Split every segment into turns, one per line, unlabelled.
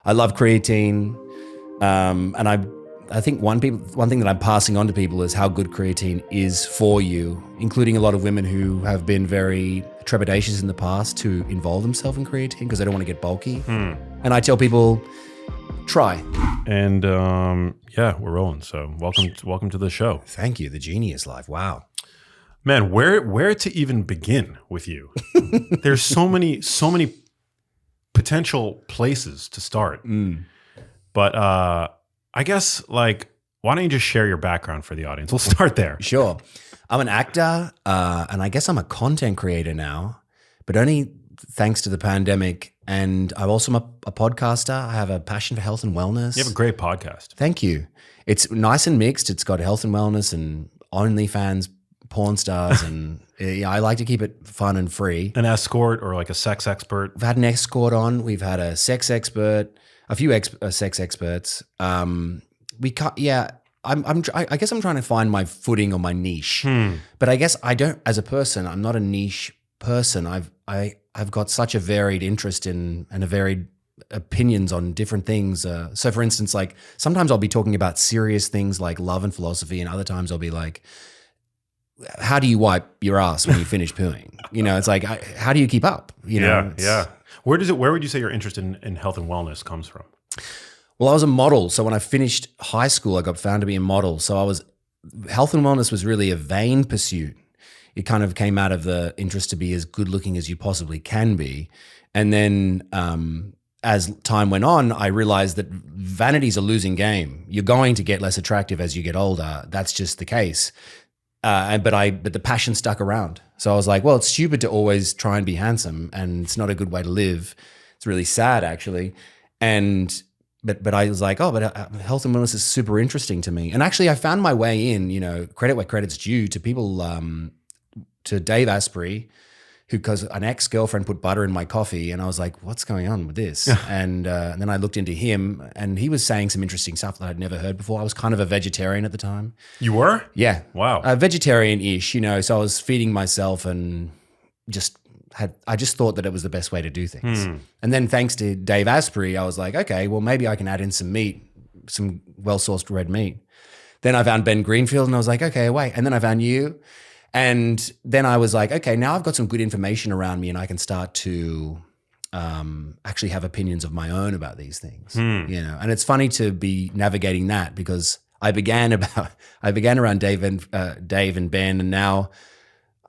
I love creatine. And I think one thing that I'm passing on to people is how good creatine is for you, including a lot of women who have been very trepidatious in the past to involve themselves in creatine because they don't want to get bulky. And I tell people, try.
And yeah, we're rolling. So welcome to the show.
Thank you. The genie is live. Wow.
Man, where to even begin with you? There's so many potential places to start. But I guess, like, why don't you just share your background for the audience? We'll start there.
Sure. I'm an actor, and I guess I'm a content creator now, but only thanks to the pandemic. And I'm also a podcaster. I have a passion for health and wellness.
You have a great podcast.
Thank you. It's nice and mixed. It's got health and wellness and OnlyFans, porn stars, and I like to keep it fun and free.
An escort or like a sex expert?
We've had an escort on. We've had a sex expert. A few sex experts. I guess I'm trying to find my footing or my niche. But I guess I don't. As a person, I'm not a niche person. I've got such a varied interest in and a varied opinions on different things. So, for instance, like sometimes I'll be talking about serious things like love and philosophy, and other times I'll be like, how do you wipe your ass when you finish pooing? It's like, how do you keep up?
Yeah. Where would you say your interest in health and wellness comes from?
Well, I was a model. So when I finished high school, I got found to be a model. So health and wellness was really a vain pursuit. It kind of came out of the interest to be as good looking as you possibly can be. And then as time went on, I realized that vanity's a losing game. You're going to get less attractive as you get older. That's just the case. But the passion stuck around. So I was like, well, it's stupid to always try and be handsome, and it's not a good way to live. It's really sad, actually. But I was like, health and wellness is super interesting to me. And actually, I found my way in. Credit where credit's due to people. To Dave Asprey, because an ex-girlfriend put butter in my coffee, and I was like, what's going on with this? And then I looked into him, and he was saying some interesting stuff that I'd never heard before. I was kind of a vegetarian at the time.
You were?
Yeah.
Wow.
Vegetarian-ish, so I was feeding myself and I just thought that it was the best way to do things. And then thanks to Dave Asprey, I was like, okay, well, maybe I can add in some meat, some well-sourced red meat. Then I found Ben Greenfield, and I was like, okay, wait. And then I found you. And then I was like, okay, now I've got some good information around me, and I can start to actually have opinions of my own about these things. And it's funny to be navigating that, because I began around Dave and Ben, and now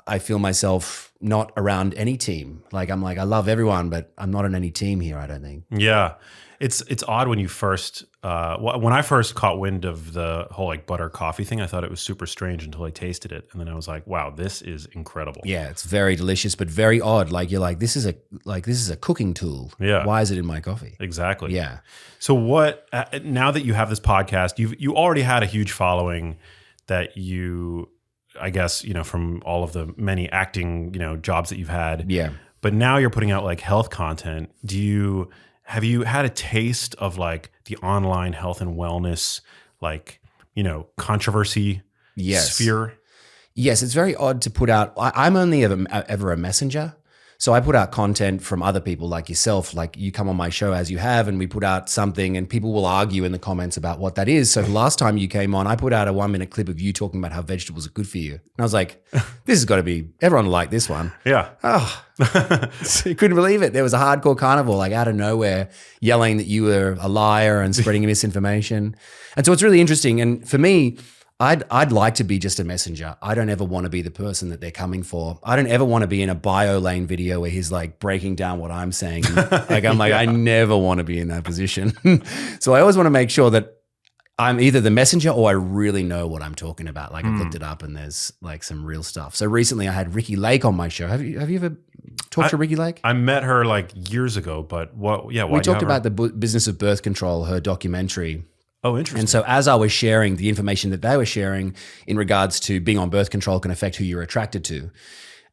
I feel myself not around any team. Like I'm like, I love everyone, but I'm not on any team here, I don't think.
Yeah. It's odd when you first when I first caught wind of the whole like butter coffee thing, I thought it was super strange until I tasted it, and then I was like, wow, this is incredible.
Yeah, it's very delicious, but very odd. Like you're like, this is a cooking tool.
Yeah.
Why is it in my coffee?
Exactly.
Yeah.
So what? Now that you have this podcast, you already had a huge following that you, I guess, from all of the many acting jobs that you've had.
Yeah.
But now you're putting out like health content. Have you had a taste of like the online health and wellness, like, controversy sphere?
Yes, it's very odd to put out. I'm only ever a messenger. So I put out content from other people like yourself, like you come on my show as you have, and we put out something and people will argue in the comments about what that is. So the last time you came on, I put out a 1-minute clip of you talking about how vegetables are good for you. And I was like, this has got to be, everyone will like this one.
Yeah.
Oh, you couldn't believe it. There was a hardcore carnivore like out of nowhere yelling that you were a liar and spreading misinformation. And so it's really interesting. And for me, I'd like to be just a messenger. I don't ever want to be the person that they're coming for. I don't ever want to be in a bio lane video where he's like breaking down what I'm saying. Like I'm like, I never want to be in that position. So I always want to make sure that I'm either the messenger or I really know what I'm talking about. Like I've looked it up and there's like some real stuff. So recently I had Ricki Lake on my show. Have you ever talked to Ricki Lake?
I met her like years ago, but what? Yeah,
we talked about the business of birth control, her documentary.
Oh, interesting.
And so as I was sharing the information that they were sharing in regards to being on birth control can affect who you're attracted to,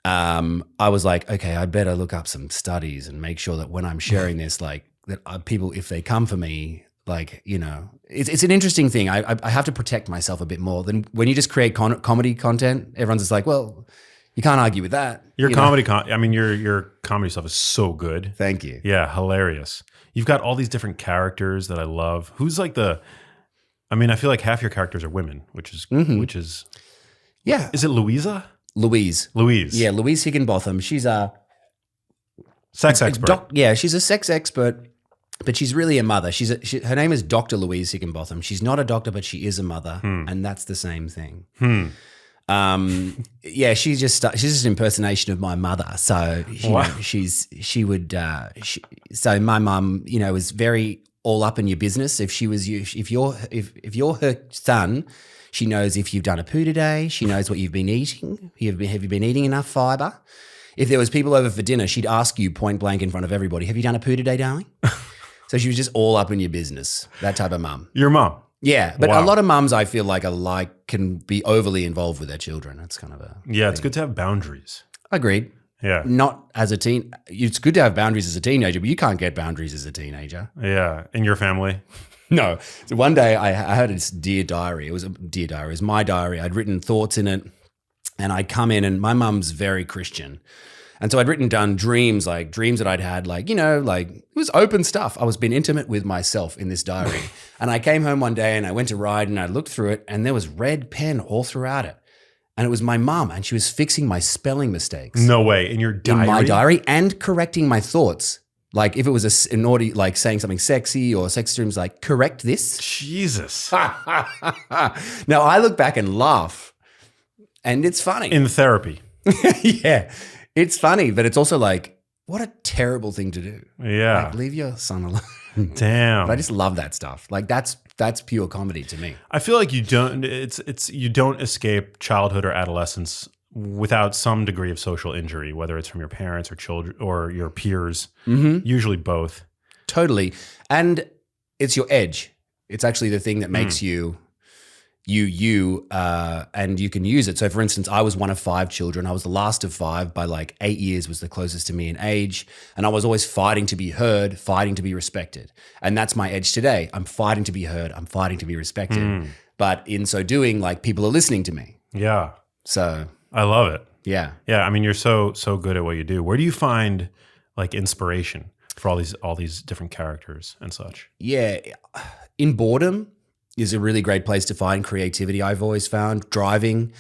I was like, okay, I better look up some studies and make sure that when I'm sharing this, like that people, if they come for me, like, it's an interesting thing. I have to protect myself a bit more than when you just create comedy content. Everyone's just like, well, you can't argue with that.
Your comedy stuff is so good.
Thank you.
Yeah, hilarious. You've got all these different characters that I love. Who's like I feel like half your characters are women, which is
Yeah.
Is it Louisa?
Louise. Yeah, Louise Higginbotham. She's a
sex expert.
She's a sex expert, but she's really a mother. Her name is Dr. Louise Higginbotham. She's not a doctor, but she is a mother, and that's the same thing. She's just an impersonation of my mother. So so my mum, is very all up in your business. If you're her son, she knows if you've done a poo today. She knows what you've been eating. Have you been eating enough fiber? If there was people over for dinner, she'd ask you point blank in front of everybody, have you done a poo today, darling? So she was just all up in your business, that type of mum.
Your mum?
Yeah, but a lot of mums I feel like can be overly involved with their children. It's kind of a
thing. It's good to have boundaries.
Agreed.
Yeah.
Not as a teen. It's good to have boundaries as a teenager, but you can't get boundaries as a teenager.
Yeah. In your family?
No. So one day I heard this Dear Diary. It was my diary. I'd written thoughts in it, and I'd come in, and my mum's very Christian. And so I'd written down dreams that I'd had, it was open stuff. I was being intimate with myself in this diary. And I came home one day and I went to ride and I looked through it and there was red pen all throughout it. And it was my mum, and she was fixing my spelling mistakes.
No way. In your diary?
In my diary, and correcting my thoughts. Like if it was a naughty, like saying something sexy or sex dreams, like correct this.
Jesus.
Now I look back and laugh, and it's funny.
In therapy.
Yeah. It's funny, but it's also like, what a terrible thing to do.
Yeah.
Like, leave your son alone.
Damn.
But I just love that stuff. Like that's pure comedy to me.
I feel like you don't escape childhood or adolescence without some degree of social injury, whether it's from your parents or children or your peers, usually both.
Totally. And it's your edge. It's actually the thing that makes you, and you can use it. So for instance, I was one of 5 children. I was the last of 5 by like 8 years, was the closest to me in age. And I was always fighting to be heard, fighting to be respected. And that's my edge today. I'm fighting to be heard. I'm fighting to be respected. But in so doing, like people are listening to me.
Yeah.
So
I love it.
Yeah.
Yeah. I mean, you're so good at what you do. Where do you find like inspiration for all these different characters and such?
Yeah. In boredom is a really great place to find creativity. I've always found driving's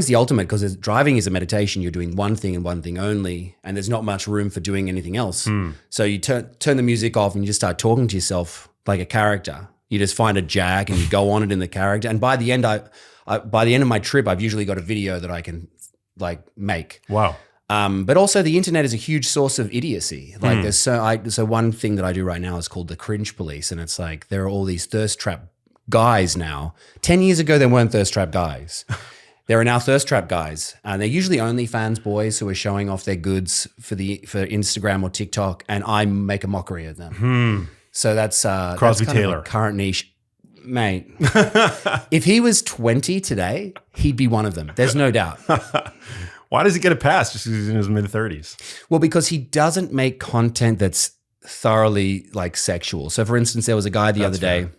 the ultimate, because driving is a meditation. You're doing one thing and one thing only, and there's not much room for doing anything else. So you turn the music off and you just start talking to yourself like a character. You just find a jag and you go on it in the character. And by the end, by the end of my trip, I've usually got a video that I can like make.
Wow.
But also the internet is a huge source of idiocy. Like so one thing that I do right now is called the cringe police. And it's like, there are all these thirst trap guys now. 10 years ago, there weren't thirst trap guys. There are now thirst trap guys. And they're usually OnlyFans boys who are showing off their goods for Instagram or TikTok. And I make a mockery of them. So that's
Crosby
that's
Taylor,
current niche. Mate, if he was 20 today, he'd be one of them. There's no doubt.
Why does he get a pass just because he's in his mid-30s?
Well, because he doesn't make content that's thoroughly like sexual. So for instance, there was a guy the other day.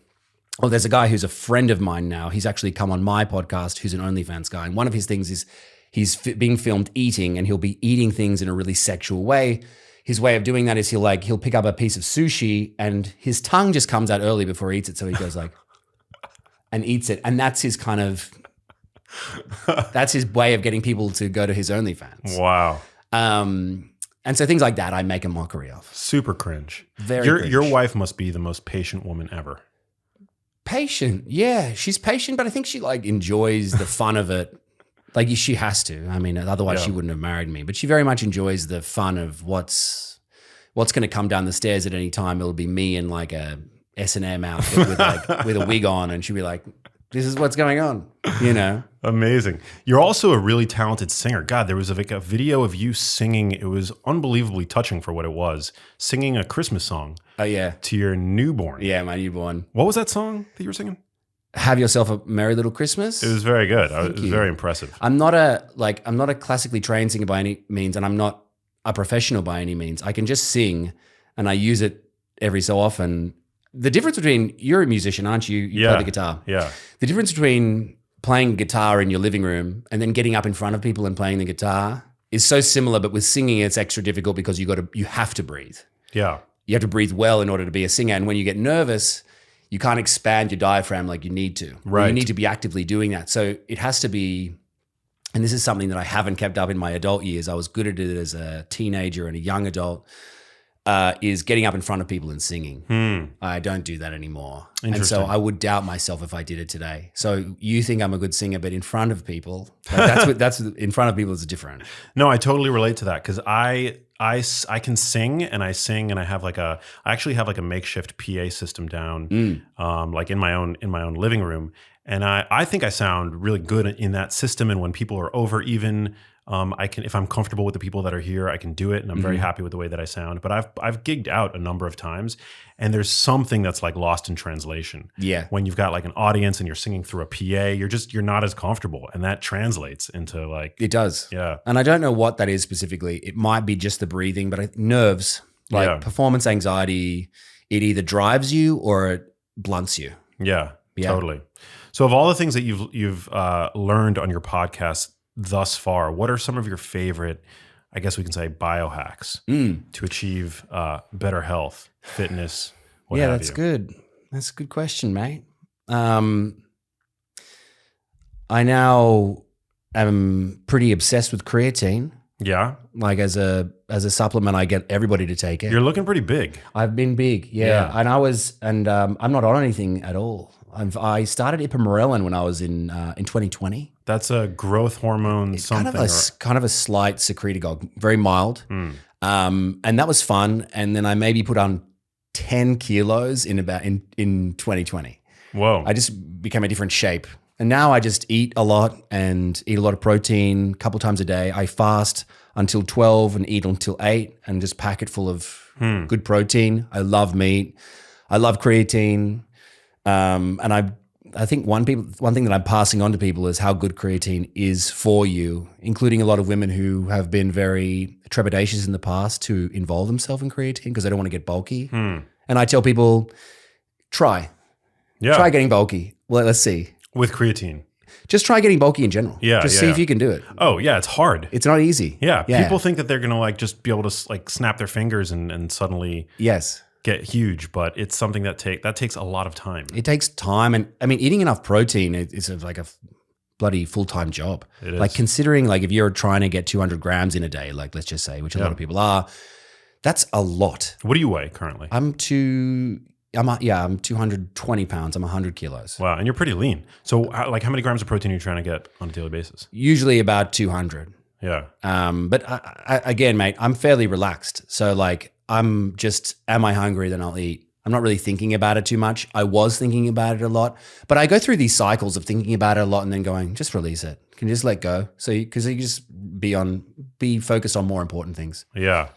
Well, there's a guy who's a friend of mine now. He's actually come on my podcast, who's an OnlyFans guy. And one of his things is he's being filmed eating, and he'll be eating things in a really sexual way. His way of doing that is he'll pick up a piece of sushi and his tongue just comes out early before he eats it. So he goes like, and eats it. And that's his kind of, that's his way of getting people to go to his OnlyFans.
Wow.
And so things like that, I make a mockery of.
Super cringe.
Very cringe.
Your wife must be the most patient woman ever.
Patient. Yeah, she's patient, but I think she like enjoys the fun of it. Like she has to. I mean, otherwise she wouldn't have married me. But she very much enjoys the fun of what's going to come down the stairs at any time. It'll be me in like a S&M outfit with a wig on, and she'll be like, "This is what's going on," you know.
Amazing. You're also a really talented singer. God, there was a video of you singing. It was unbelievably touching for what it was. Singing a Christmas song.
Oh yeah.
To your newborn.
Yeah, my newborn.
What was that song that you were singing?
Have Yourself a Merry Little Christmas.
It was very good. It was very impressive.
I'm not a classically trained singer by any means, and I'm not a professional by any means. I can just sing, and I use it every so often. The difference between, you're a musician, aren't you? You play the guitar.
Yeah. The
difference between playing guitar in your living room and then getting up in front of people and playing the guitar is so similar, but with singing it's extra difficult because you have to breathe.
Yeah.
You have to breathe well in order to be a singer. And when you get nervous, you can't expand your diaphragm like you need to.
Right.
You need to be actively doing that. So it has to be, and this is something that I haven't kept up in my adult years. I was good at it as a teenager and a young adult, is getting up in front of people and singing. I don't do that anymore. And so I would doubt myself if I did it today. So you think I'm a good singer, but in front of people, like that's in front of people is different.
No, I totally relate to that because I can sing and I have I actually have like a makeshift PA system down, like in my own living room. And I think I sound really good in that system. And when people are over, even I can, if I'm comfortable with the people that are here, I can do it, and I'm very happy with the way that I sound. But I've gigged out a number of times, and there's something that's like lost in translation.
Yeah,
when you've got like an audience and you're singing through a PA, you're not as comfortable, and that translates into like
it does.
Yeah,
and I don't know what that is specifically. It might be just the breathing, but nerves, like performance anxiety, it either drives you or it blunts you.
Yeah, totally. So of all the things that you've learned on your podcast thus far, what are some of your favorite, I guess we can say, biohacks to achieve better health, fitness, what have you?
That's good. That's a good question, mate. I now am pretty obsessed with creatine. Yeah. Like as a supplement, I get everybody to take it.
You're looking pretty big.
I've been big, yeah. And I'm not on anything at all. I started ipamorelin when I was in 2020.
That's a growth hormone.
It's kind of a slight secretagogue, very mild. And that was fun. And then I maybe put on 10 kilos in 2020.
Whoa!
I just became a different shape. And now I just eat a lot and eat a lot of protein a couple times a day. I fast until 12 and eat until 8 and just pack it full of good protein. I love meat. I love creatine. And I think one thing that I'm passing on to people is how good creatine is for you, including a lot of women who have been very trepidatious in the past to involve themselves in creatine because they don't want to get bulky. And I tell people, try getting bulky. Well, let's see.
With creatine.
Just try getting bulky in general. Just see if you can do it.
Oh yeah, it's hard.
It's not easy.
Yeah. People think that they're gonna like just be able to like snap their fingers and suddenly get huge, but it's something that takes a lot of time.
It takes time, and I mean, eating enough protein is like a bloody full-time job.
It is.
Like considering like if you're trying to get 200 grams in a day, like let's just say, which a lot of people are, that's a lot.
What do you weigh currently?
I'm 220 pounds. I'm 100 kilos.
Wow, and you're pretty lean. So like how many grams of protein are you trying to get on a daily basis?
Usually about 200.
Yeah.
But I, again, mate, I'm fairly relaxed. So like I'm just, am I hungry? Then I'll eat. I'm not really thinking about it too much. I was thinking about it a lot, but I go through these cycles of thinking about it a lot and then going, just release it. Can you just let go? So, because you just be focused on more important things.
Yeah.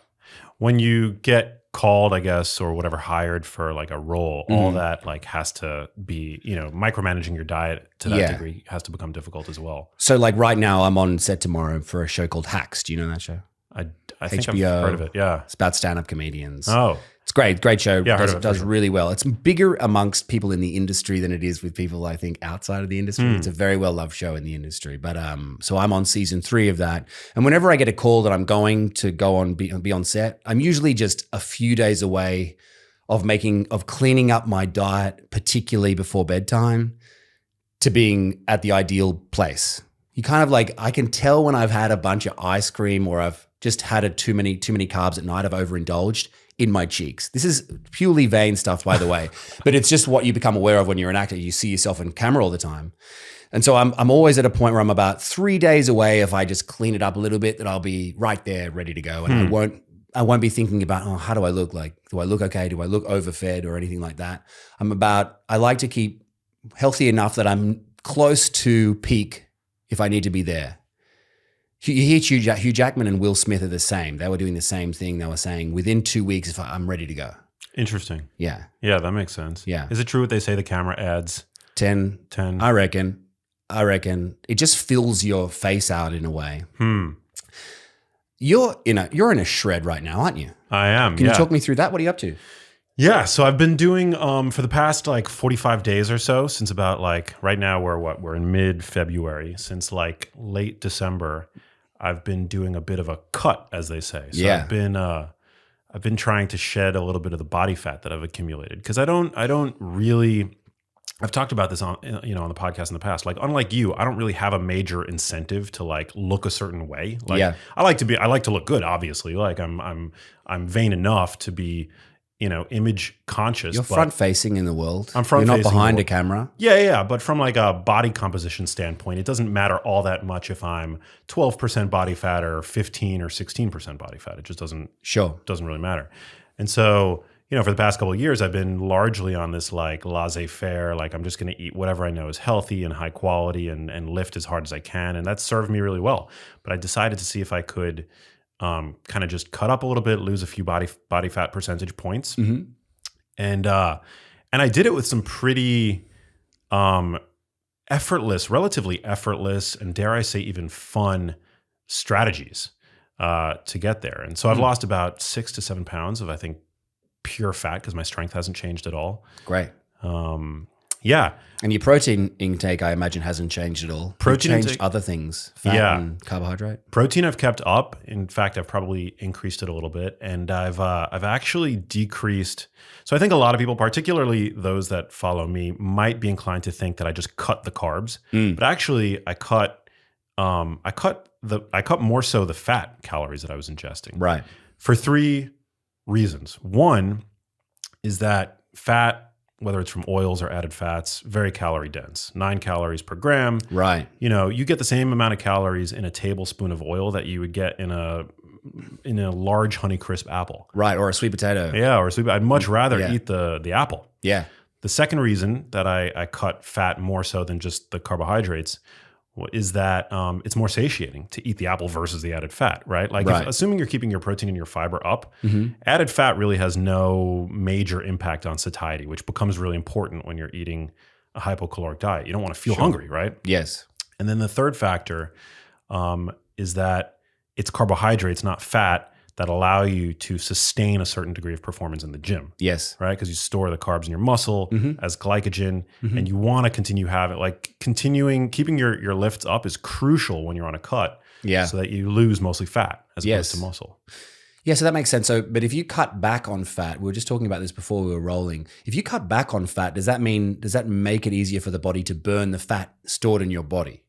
When you get called, I guess, or whatever, hired for like a role, all that like has to be, micromanaging your diet to that degree has to become difficult as well.
So like right now I'm on set tomorrow for a show called Hacks. Do you know that show?
I think I've heard of it. Yeah.
It's about stand-up comedians.
Oh,
it's great show.
Yeah,
does really well. It's bigger amongst people in the industry than it is with people, I think, outside of the industry. It's a very well-loved show in the industry. But so I'm on season 3 of that. And whenever I get a call that I'm going to go on, be on set, I'm usually just a few days away of cleaning up my diet, particularly before bedtime, to being at the ideal place. You kind of like, I can tell when I've had a bunch of ice cream or I've just had too many carbs at night, I've overindulged in my cheeks. This is purely vain stuff, by the way, but it's just what you become aware of when you're an actor. You see yourself on camera all the time. And so I'm always at a point where I'm about 3 days away. If I just clean it up a little bit, that I'll be right there ready to go. And I won't be thinking about, how do I look? Like, do I look okay? Do I look overfed or anything like that? I like to keep healthy enough that I'm close to peak if I need to be there. You hear Hugh Jackman and Will Smith are the same. They were doing the same thing. They were saying within 2 weeks, if I'm ready to go.
Interesting.
Yeah.
Yeah, that makes sense.
Yeah.
Is it true what they say the camera adds?
10. I reckon it just fills your face out in a way. You're in a shred right now, aren't you?
I am.
Can you talk me through that? What are you up to?
Yeah, so I've been doing for the past like 45 days or so, since about like right now we're in mid-February, since like late December, I've been doing a bit of a cut, as they say. So I've been I've been trying to shed a little bit of the body fat that I've accumulated, because I don't really. I've talked about this on on the podcast in the past. Like, unlike you, I don't really have a major incentive to like look a certain way. Like, I like to look good, obviously. Like, I'm vain enough to be, image conscious.
You're front facing in the world.
I'm front.
You're not behind a camera.
Yeah. But from like a body composition standpoint, it doesn't matter all that much if I'm 12% body fat or 15 or 16% body fat. It just doesn't really matter. And so, for the past couple of years, I've been largely on this like laissez-faire, like I'm just going to eat whatever I know is healthy and high quality and lift as hard as I can. And that's served me really well. But I decided to see if I could kind of just cut up a little bit, lose a few body fat percentage points.
Mm-hmm.
And I did it with some pretty relatively effortless, and dare I say even fun strategies to get there. And so I've lost about 6 to 7 pounds of, I think, pure fat, because my strength hasn't changed at all.
Great.
Yeah.
And your protein intake, I imagine, hasn't changed at all.
Protein
You've changed
intake,
other things, fat and carbohydrate.
Protein I've kept up. In fact, I've probably increased it a little bit, and I've actually decreased. So I think a lot of people, particularly those that follow me, might be inclined to think that I just cut the carbs, but actually I cut more so the fat calories that I was ingesting.
Right.
For 3 reasons. One is that fat, whether it's from oils or added fats, very calorie dense, 9 calories per gram.
Right.
You get the same amount of calories in a tablespoon of oil that you would get in a large Honeycrisp apple.
Right. Or a sweet potato.
Yeah. Or a sweet. I'd much rather eat the apple.
Yeah.
The second reason that I cut fat more so than just the carbohydrates is that it's more satiating to eat the apple versus the added fat, right? Like, assuming you're keeping your protein and your fiber up, added fat really has no major impact on satiety, which becomes really important when you're eating a hypocaloric diet. You don't want to feel hungry, right?
Yes.
And then the third factor is that it's carbohydrates, not fat, that allow you to sustain a certain degree of performance in the gym.
Yes.
Right? Because you store the carbs in your muscle as glycogen, and you want to continue having, like, keeping your lifts up is crucial when you're on a cut.
Yeah.
So that you lose mostly fat as opposed to muscle.
Yeah, so that makes sense. So, but if you cut back on fat, we were just talking about this before we were rolling. If you cut back on fat, does that make it easier for the body to burn the fat stored in your body?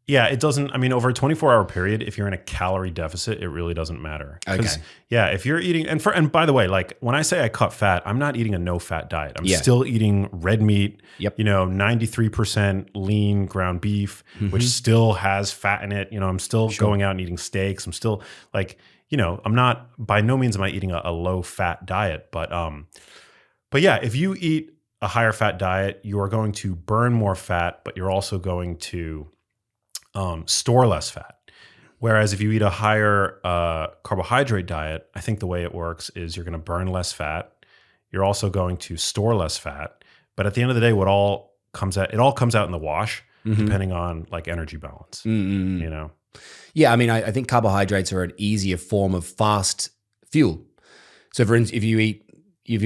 Yeah, it doesn't. I mean, over a 24-hour period, if you're in a calorie deficit, it really doesn't matter.
Okay.
Yeah, if you're eating, and by the way, like when I say I cut fat, I'm not eating a no-fat diet. I'm still eating red meat. Yep. 93% lean ground beef, which still has fat in it. I'm still going out and eating steaks. I'm still like, I'm not, by no means am I eating a low-fat diet, but yeah, if you eat a higher fat diet, you are going to burn more fat, but you're also going to store less fat. Whereas if you eat a higher carbohydrate diet, I think the way it works is you're going to burn less fat. You're also going to store less fat. But at the end of the day, it all comes out in the wash, depending on like energy balance.
Yeah, I mean, I think carbohydrates are an easier form of fast fuel. So for instance, if you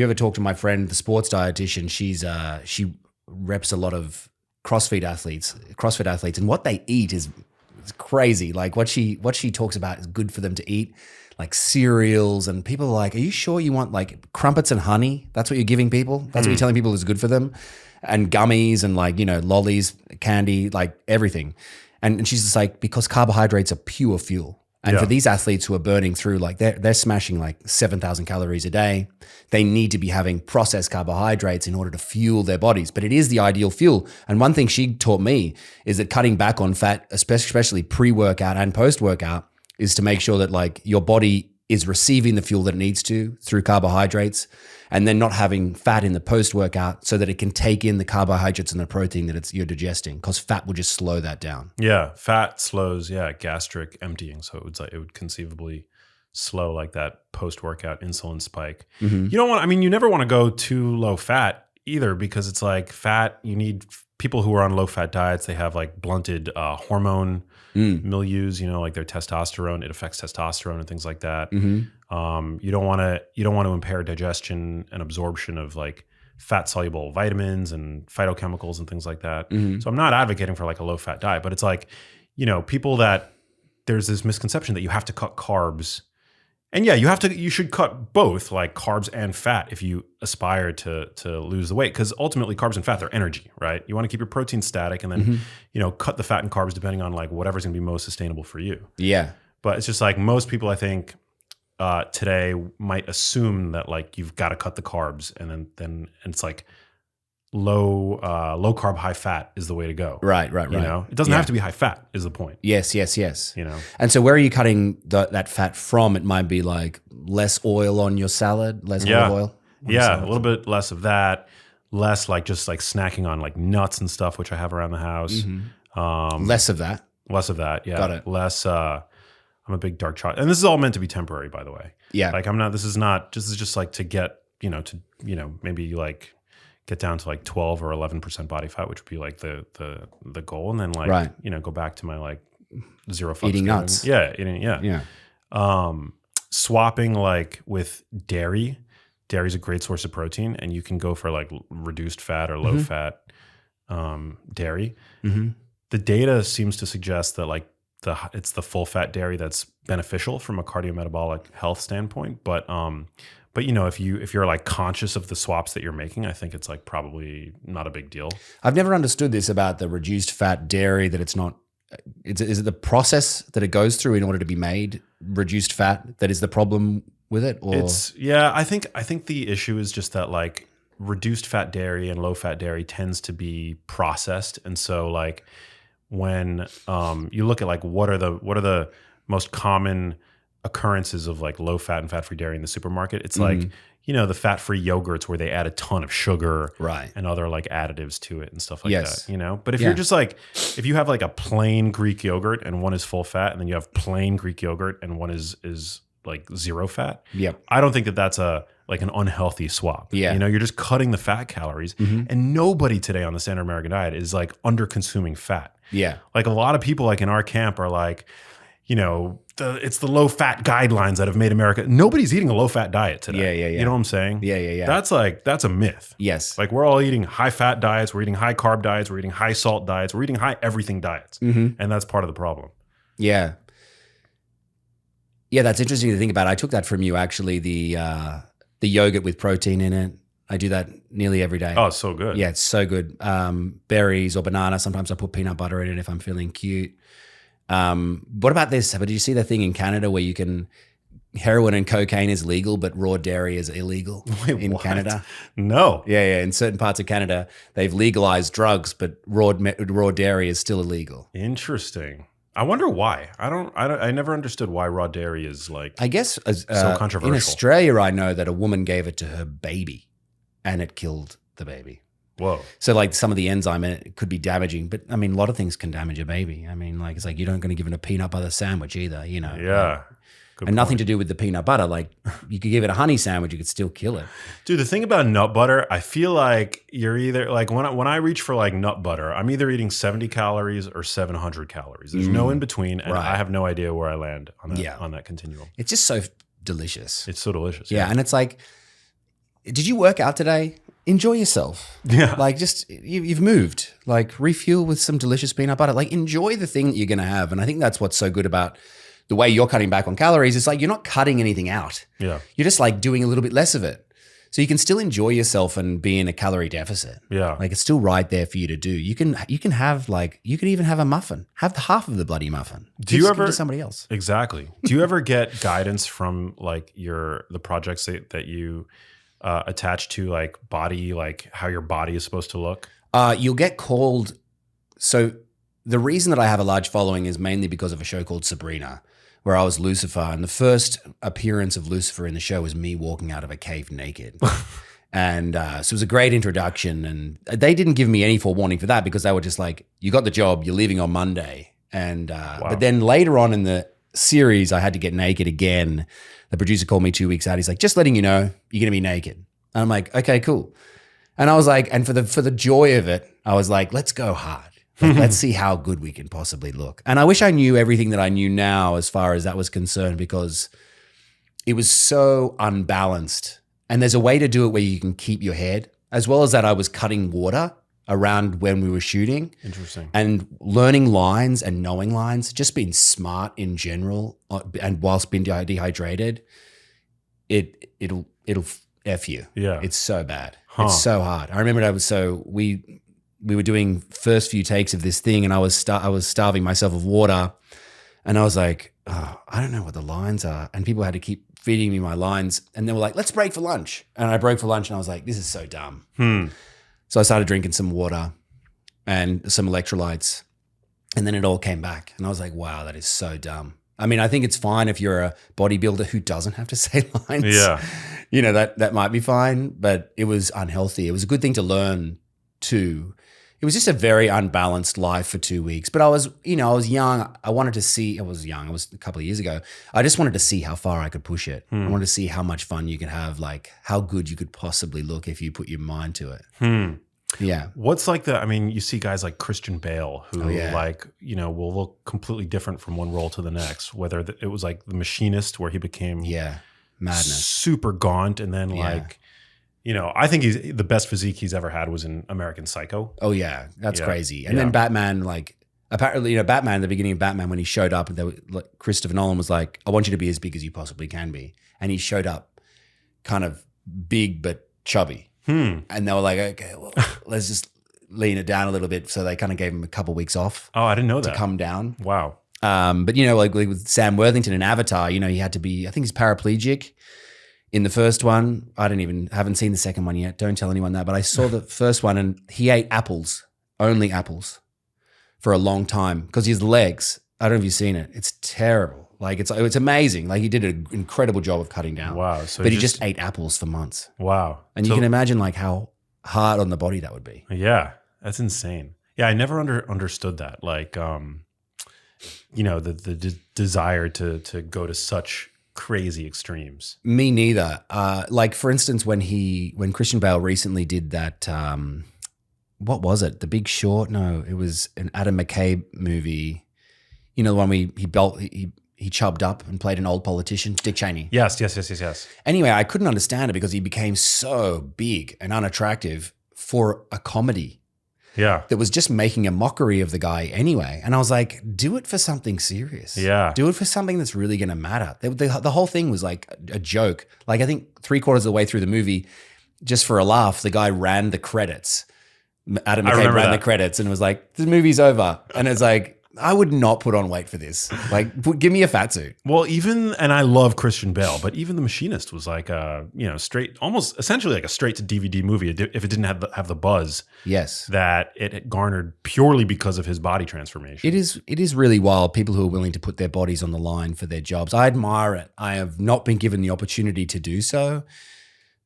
ever talk to my friend, the sports dietitian, she reps a lot of CrossFit athletes, and what they eat is crazy. Like what she talks about is good for them to eat, like cereals, and people are like, are you sure you want like crumpets and honey? That's what you're giving people? That's what you're telling people is good for them? And gummies and like, lollies, candy, like everything. And she's just like, because carbohydrates are pure fuel. And for these athletes who are burning through, like they're smashing like 7,000 calories a day, they need to be having processed carbohydrates in order to fuel their bodies. But it is the ideal fuel. And one thing she taught me is that cutting back on fat, especially pre-workout and post-workout, is to make sure that like your body is receiving the fuel that it needs to through carbohydrates, and then not having fat in the post-workout so that it can take in the carbohydrates and the protein that you're digesting, because fat will just slow that down.
Yeah, fat slows, gastric emptying. So it would conceivably slow like that post-workout insulin spike. You never want to go too low fat either, because it's like fat, you need people who are on low-fat diets, they have like blunted hormone milieus, like their testosterone, it affects testosterone and things like that. You don't want to impair digestion and absorption of like fat soluble vitamins and phytochemicals and things like that. So I'm not advocating for like a low fat diet, but it's like, people that there's this misconception that you have to cut carbs And yeah, you should cut both, like carbs and fat, if you aspire to lose the weight, because ultimately carbs and fat, they're energy, right? You want to keep your protein static, and then cut the fat and carbs depending on like whatever's going to be most sustainable for you.
Yeah.
But it's just like most people, I think, today might assume that like you've got to cut the carbs, and then it's like low carb, high fat is the way to go.
Right.
You know, it doesn't have to be high fat is the point.
Yes.
You know,
and so where are you cutting that fat from? It might be like less oil on your salad, less olive oil.
Yeah, a little bit less of that, less like just like snacking on like nuts and stuff, which I have around the house.
Less of that.
Yeah.
Got it.
Less. I'm a big dark chocolate, and this is all meant to be temporary, by the way.
Yeah.
Like this is just like to get maybe like get down to like 12 or 11% body fat, which would be like the goal, and then like go back to my like zero fucks
eating nuts.
Yeah. Swapping like with dairy. Dairy is a great source of protein, and you can go for like reduced fat or low fat dairy. The data seems to suggest that like it's the full fat dairy that's beneficial from a cardiometabolic health standpoint, but if you're like conscious of the swaps that you're making, I think it's like probably not a big deal.
I've never understood this about the reduced fat dairy, that it's not. Is it the process that it goes through in order to be made reduced fat that is the problem with it? Or
I think the issue is just that like reduced fat dairy and low fat dairy tends to be processed, and so like when you look at like what are the most common occurrences of like low fat and fat free dairy in the supermarket, it's like the fat free yogurts where they add a ton of sugar and other like additives to it and stuff like that. But if you're just like, if you have like a plain Greek yogurt and one is full fat, and then you have plain Greek yogurt and one is like zero fat, I don't think that's like an unhealthy swap. You're just cutting the fat calories, and nobody today on the standard American diet is like under consuming fat. Like a lot of people like in our camp are like, it's the low fat guidelines that have made America. Nobody's eating a low fat diet today. You know what I'm saying?
Yeah.
That's a myth.
Yes.
Like we're all eating high fat diets. We're eating high carb diets. We're eating high salt diets. We're eating high everything diets. And that's part of the problem.
Yeah. Yeah, that's interesting to think about. I took that from you actually, the yogurt with protein in it. I do that nearly every day.
Oh, it's so good.
Yeah, it's so good. Berries or banana. Sometimes I put peanut butter in it if I'm feeling cute. What about this? But did you see the thing in Canada where heroin and cocaine is legal, but raw dairy is illegal in Canada?
No.
Yeah. In certain parts of Canada, they've legalized drugs, but raw dairy is still illegal.
Interesting. I wonder why. I never understood why raw dairy is like,
I guess
so controversial.
In Australia, I know that a woman gave it to her baby and it killed the baby.
Whoa.
So like some of the enzyme in it could be damaging, but I mean, a lot of things can damage a baby. I mean, like, it's like, you're not going to give it a peanut butter sandwich either,
Yeah.
And nothing to do with the peanut butter. Like you could give it a honey sandwich, you could still kill it.
Dude, the thing about nut butter, I feel like you're either like when I reach for like nut butter, I'm either eating 70 calories or 700 calories. There's no in between, and I have no idea where I land on that continuum.
It's just so delicious.
It's so delicious.
Yeah, and it's like, did you work out today? Enjoy yourself.
Yeah.
Like just, you've moved. Like refuel with some delicious peanut butter. Like enjoy the thing that you're going to have. And I think that's what's so good about the way you're cutting back on calories. It's like you're not cutting anything out.
Yeah.
You're just like doing a little bit less of it. So you can still enjoy yourself and be in a calorie deficit.
Yeah.
Like it's still right there for you to do. You can have like, you could even have a muffin. Have half of the bloody muffin.
Do you ever
give it to somebody else?
Exactly. Do you ever get guidance from like the projects that you attach to like body, like how your body is supposed to look?
You'll get called. So the reason that I have a large following is mainly because of a show called Sabrina, where I was Lucifer. And the first appearance of Lucifer in the show was me walking out of a cave naked. And so it was a great introduction. And they didn't give me any forewarning for that because they were just like, you got the job, you're leaving on Monday. And but then later on in the series, I had to get naked again. The producer called me 2 weeks out. He's like, just letting you know, you're going to be naked. And I'm like, okay, cool. And I was like, and for the joy of it, I was like, let's go hard. Like, let's see how good we can possibly look. And I wish I knew everything that I knew now as far as that was concerned, because it was so unbalanced. And there's a way to do it where you can keep your head. As well as that, I was cutting water. around when we were shooting.
Interesting.
And learning lines and knowing lines, just being smart in general, and whilst being dehydrated, it'll F you.
Yeah.
It's so bad. It's so hard. I remember we were doing first few takes of this thing, and I was starving myself of water, and I was like, oh, I don't know what the lines are. And people had to keep feeding me my lines, and they were like, let's break for lunch. And I broke for lunch, and I was like, this is so dumb. So I started drinking some water and some electrolytes, and then it all came back. And I was like, wow, that is so dumb. I mean, I think it's fine if you're a bodybuilder who doesn't have to say lines.
Yeah.
You know, that might be fine, but it was unhealthy. It was a good thing to learn too. It was just a very unbalanced life for 2 weeks. But I was young. I was young. It was a couple of years ago. I just wanted to see how far I could push it. I wanted to see how much fun you could have, like how good you could possibly look if you put your mind to it. Yeah.
What's like you see guys like Christian Bale who will look completely different from one role to the next, whether it was like The Machinist where he became
madness,
super gaunt. And then I think the best physique he's ever had was in American Psycho.
Oh yeah. That's crazy. And then Batman, like apparently, Batman, at the beginning of Batman, when he showed up, Christopher Nolan was like, I want you to be as big as you possibly can be. And he showed up kind of big, but chubby. And they were like, okay, well, let's just lean it down a little bit. So they kind of gave him a couple of weeks off.
Oh, I didn't know that.
To come down.
Wow.
But like with Sam Worthington in Avatar, he had to be, I think he's paraplegic in the first one. Haven't seen the second one yet. Don't tell anyone that. But I saw the first one, and he ate apples, only apples, for a long time because his legs, I don't know if you've seen it. It's terrible. Like it's amazing. Like he did an incredible job of cutting down.
Wow. So
but he just ate apples for months.
Wow.
And you can imagine like how hard on the body that would be.
Yeah. That's insane. Yeah. I never understood that. Like, the desire to go to such crazy extremes.
Me neither. Like for instance, when Christian Bale recently did that, what was it? The Big Short? No, it was an Adam McKay movie. The one he chubbed up and played an old politician, Dick Cheney.
Yes.
Anyway, I couldn't understand it because he became so big and unattractive for a comedy.
Yeah.
That was just making a mockery of the guy anyway. And I was like, do it for something serious.
Yeah.
Do it for something that's really going to matter. The whole thing was like a joke. Like I think 3/4 of the way through the movie, just for a laugh, the guy ran the credits. Adam McKay ran the credits and was like, the movie's over. And it's like, I would not put on weight for this. Like, give me a fat suit.
Well, and I love Christian Bale, but even The Machinist was like straight, almost essentially like a straight to DVD movie if it didn't have the buzz.
Yes,
that it garnered purely because of his body transformation.
It is really wild. People who are willing to put their bodies on the line for their jobs. I admire it. I have not been given the opportunity to do so.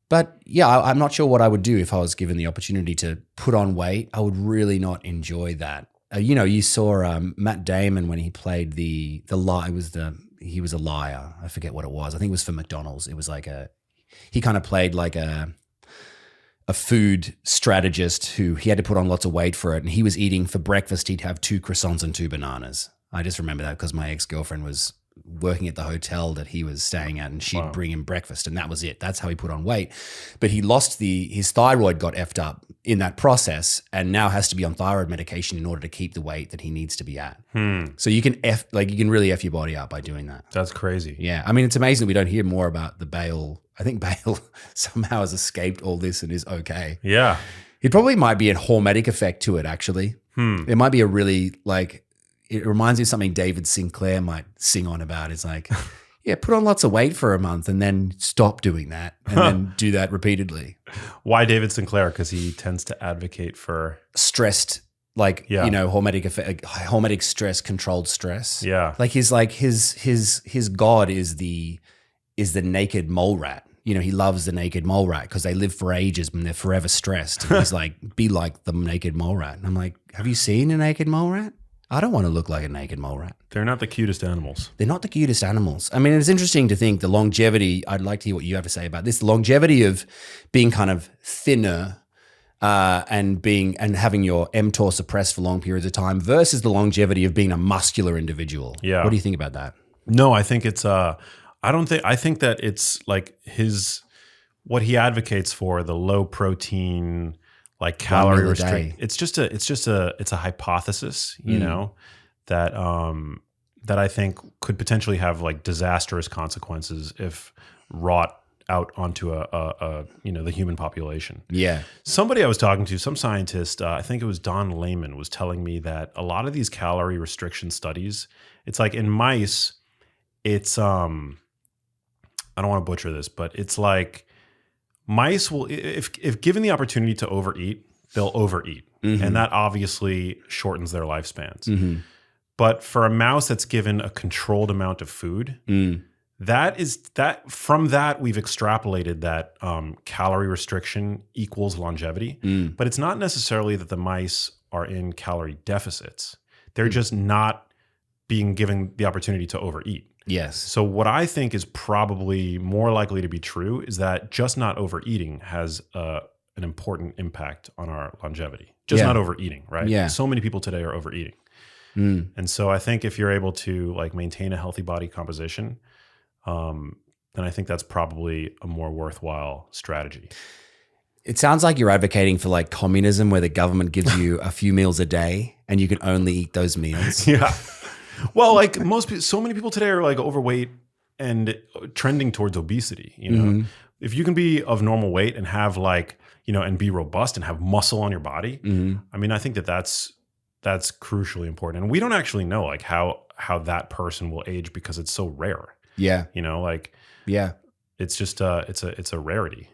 But yeah, I'm not sure what I would do if I was given the opportunity to put on weight. I would really not enjoy that. You saw Matt Damon when he played he was a liar. I forget what it was. I think it was for McDonald's. It was like he kind of played like a food strategist who he had to put on lots of weight for it. And he was eating for breakfast. He'd have 2 croissants and 2 bananas. I just remember that because my ex-girlfriend was working at the hotel that he was staying at, and she'd bring him breakfast, and that was it. That's how he put on weight. But he lost his thyroid got effed up in that process, and now has to be on thyroid medication in order to keep the weight that he needs to be at. So you can really F your body up by doing that.
That's crazy.
Yeah. I mean, it's amazing we don't hear more about the Bale. I think Bale somehow has escaped all this and is okay.
Yeah.
It probably might be a hormetic effect to it, actually. It might be a really it reminds me of something David Sinclair might sing on about. It's like, yeah, put on lots of weight for a month and then stop doing that and then do that repeatedly.
Why David Sinclair? Because he tends to advocate for
stressed, hormetic effect, hormetic stress, controlled stress.
Yeah.
His god is the naked mole rat. He loves the naked mole rat because they live for ages and they're forever stressed. And he's like, be like the naked mole rat. And I'm like, have you seen a naked mole rat? I don't want to look like a naked mole rat.
They're not the cutest animals.
They're not the cutest animals. I mean, it's interesting to think the longevity. I'd like to hear what you have to say about this. The longevity of being kind of thinner and having your mTOR suppressed for long periods of time versus the longevity of being a muscular individual.
Yeah.
What do you think about that?
No, I think it's I think that it's like what he advocates for, the low protein, like calorie
meal a
restrict.
day.
It's a hypothesis, you know, that that I think could potentially have like disastrous consequences if wrought out onto a the human population.
Yeah.
Somebody I was talking to, some scientist, I think it was Don Layman, was telling me that a lot of these calorie restriction studies, it's like in mice, it's I don't want to butcher this, but it's like mice will, if given the opportunity to overeat, they'll overeat, and that obviously shortens their lifespans. But for a mouse that's given a controlled amount of food, from that we've extrapolated that calorie restriction equals longevity. But it's not necessarily that the mice are in calorie deficits. They're just not being given the opportunity to overeat.
Yes.
So what I think is probably more likely to be true is that just not overeating has an important impact on our longevity. Just not overeating, right?
Yeah.
So many people today are overeating. And so I think if you're able to like maintain a healthy body composition, then I think that's probably a more worthwhile strategy.
It sounds like you're advocating for like communism, where the government gives you a few meals a day and you can only eat those meals.
Yeah. Well, like most people, so many people today are like overweight and trending towards obesity. You know, if you can be of normal weight and have like, and be robust and have muscle on your body, I mean, I think that's crucially important. And we don't actually know like how that person will age because it's so rare.
Yeah.
It's just it's a rarity.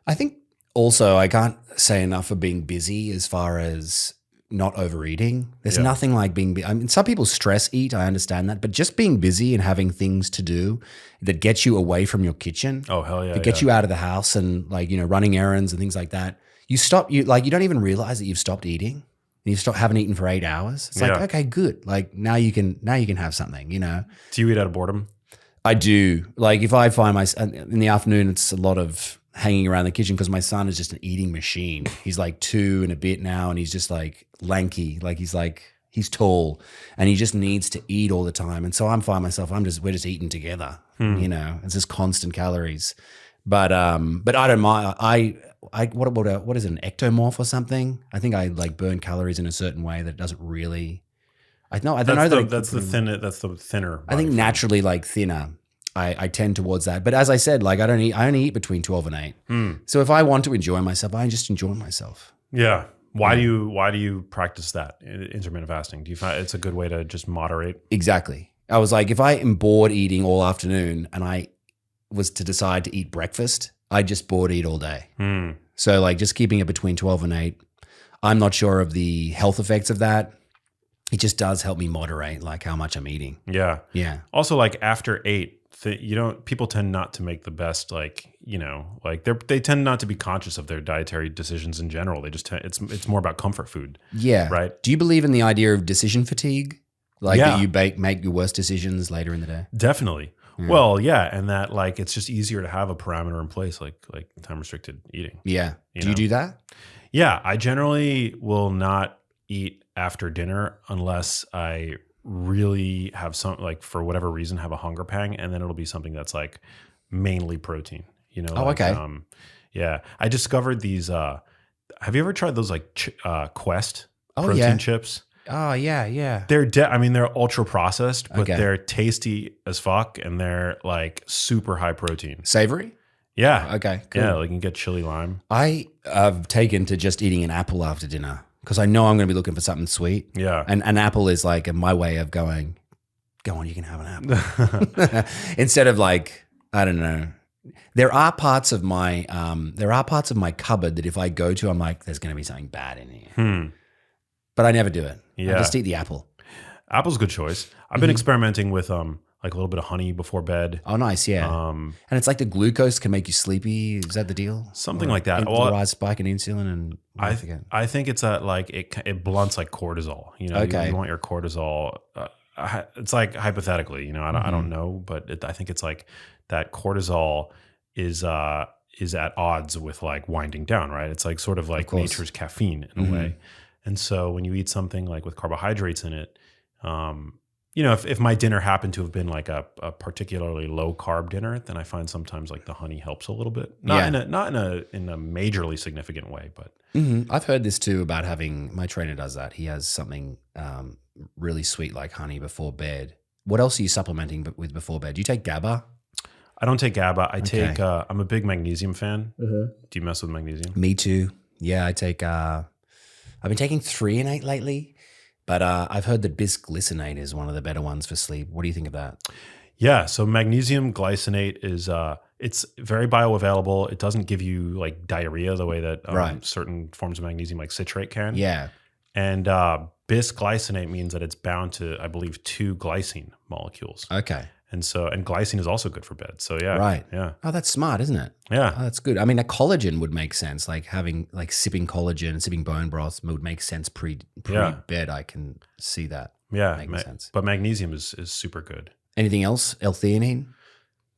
I think also I can't say enough for being busy as far as not overeating. There's nothing like being, I mean, some people stress eat, I understand that, but just being busy and having things to do that gets you away from your kitchen.
Oh, hell yeah.
That gets you out of the house and like, running errands and things like that. You don't even realize that you've stopped eating. And haven't eaten for 8 hours. It's like, okay, good. Like now you can have something,
Do you eat out of boredom?
I do. Like if I find in the afternoon, it's a lot of hanging around the kitchen because my son is just an eating machine. He's like 2 and a bit now, and he's just like lanky. He's tall, and he just needs to eat all the time. And so I'm finding myself, we're just eating together. It's just constant calories. But I don't mind. What is it, an ectomorph or something? I think I like burn calories in a certain way that doesn't really. I don't know.
That's the thinner.
I think naturally, like thinner, I tend towards that. But as I said, like I only eat between 12 and 8. So if I want to enjoy myself, I just enjoy myself.
Yeah. Why do you practice that intermittent fasting? Do you find it's a good way to just moderate?
Exactly. I was like, if I am bored eating all afternoon and I was to decide to eat breakfast, I just bored eat all day. So like just keeping it between 12 and 8. I'm not sure of the health effects of that. It just does help me moderate like how much I'm eating. Yeah. Yeah.
Also, like after 8, people tend not to make the best, like they tend not to be conscious of their dietary decisions in general. They just it's more about comfort food.
Yeah.
Right.
Do you believe in the idea of decision fatigue? Like that you make your worst decisions later in the day?
Definitely. Yeah. Well, yeah, and that like it's just easier to have a parameter in place, like time restricted eating.
Yeah. Do you do that?
Yeah, I generally will not eat after dinner unless I really have like for whatever reason have a hunger pang, and then it'll be something that's like mainly protein.
Okay.
Yeah, I discovered these. Have you ever tried those like Quest protein chips?
Oh yeah.
They're ultra processed, but they're tasty as fuck, and they're like super high protein.
Savory?
Yeah.
Okay. Cool.
Yeah, like you can get chili lime.
I've taken to just eating an apple after dinner because I know I'm going to be looking for something sweet.
Yeah.
And an apple is like my way of going, go on, you can have an apple. Instead of like, I don't know. There are parts of my cupboard that if I go to, I'm like, there's going to be something bad in here. But I never do it.
Yeah.
I just eat the apple.
Apple's a good choice. I've been experimenting with like a little bit of honey before bed.
Oh, nice. Yeah. And it's like the glucose can make you sleepy. Is that the deal?
Something like that.
The rise spike in insulin and
I think it's like it blunts like cortisol. You want your cortisol. It's like hypothetically, I don't know, but I think it's like that cortisol is at odds with like winding down, right? It's like sort of like nature's caffeine in a way. And so when you eat something like with carbohydrates in it, if my dinner happened to have been like a particularly low carb dinner, then I find sometimes like the honey helps a little bit. Not in a majorly significant way, but
I've heard this too about having, my trainer does that. He has something really sweet like honey before bed. What else are you supplementing with before bed? Do you take GABA?
I don't take GABA. I take, I'm a big magnesium fan. Do you mess with magnesium?
Me too. Yeah, I take, I've been taking 3-8 lately, but I've heard that bisglycinate is one of the better ones for sleep. What do you think of that?
Yeah. So magnesium glycinate is, it's very bioavailable. It doesn't give you like diarrhea the way that certain forms of magnesium like citrate can.
Yeah.
And bisglycinate means that it's bound to, I believe, 2 glycine molecules.
Okay.
And glycine is also good for bed. So yeah.
Right.
Yeah.
Oh, that's smart, isn't it?
Yeah.
Oh, that's good. I mean, a collagen would make sense. Like having, like sipping collagen, sipping bone broth would make sense pre-bed. I can see that.
Yeah.
Making sense.
But magnesium is super good.
Anything else? L-theanine?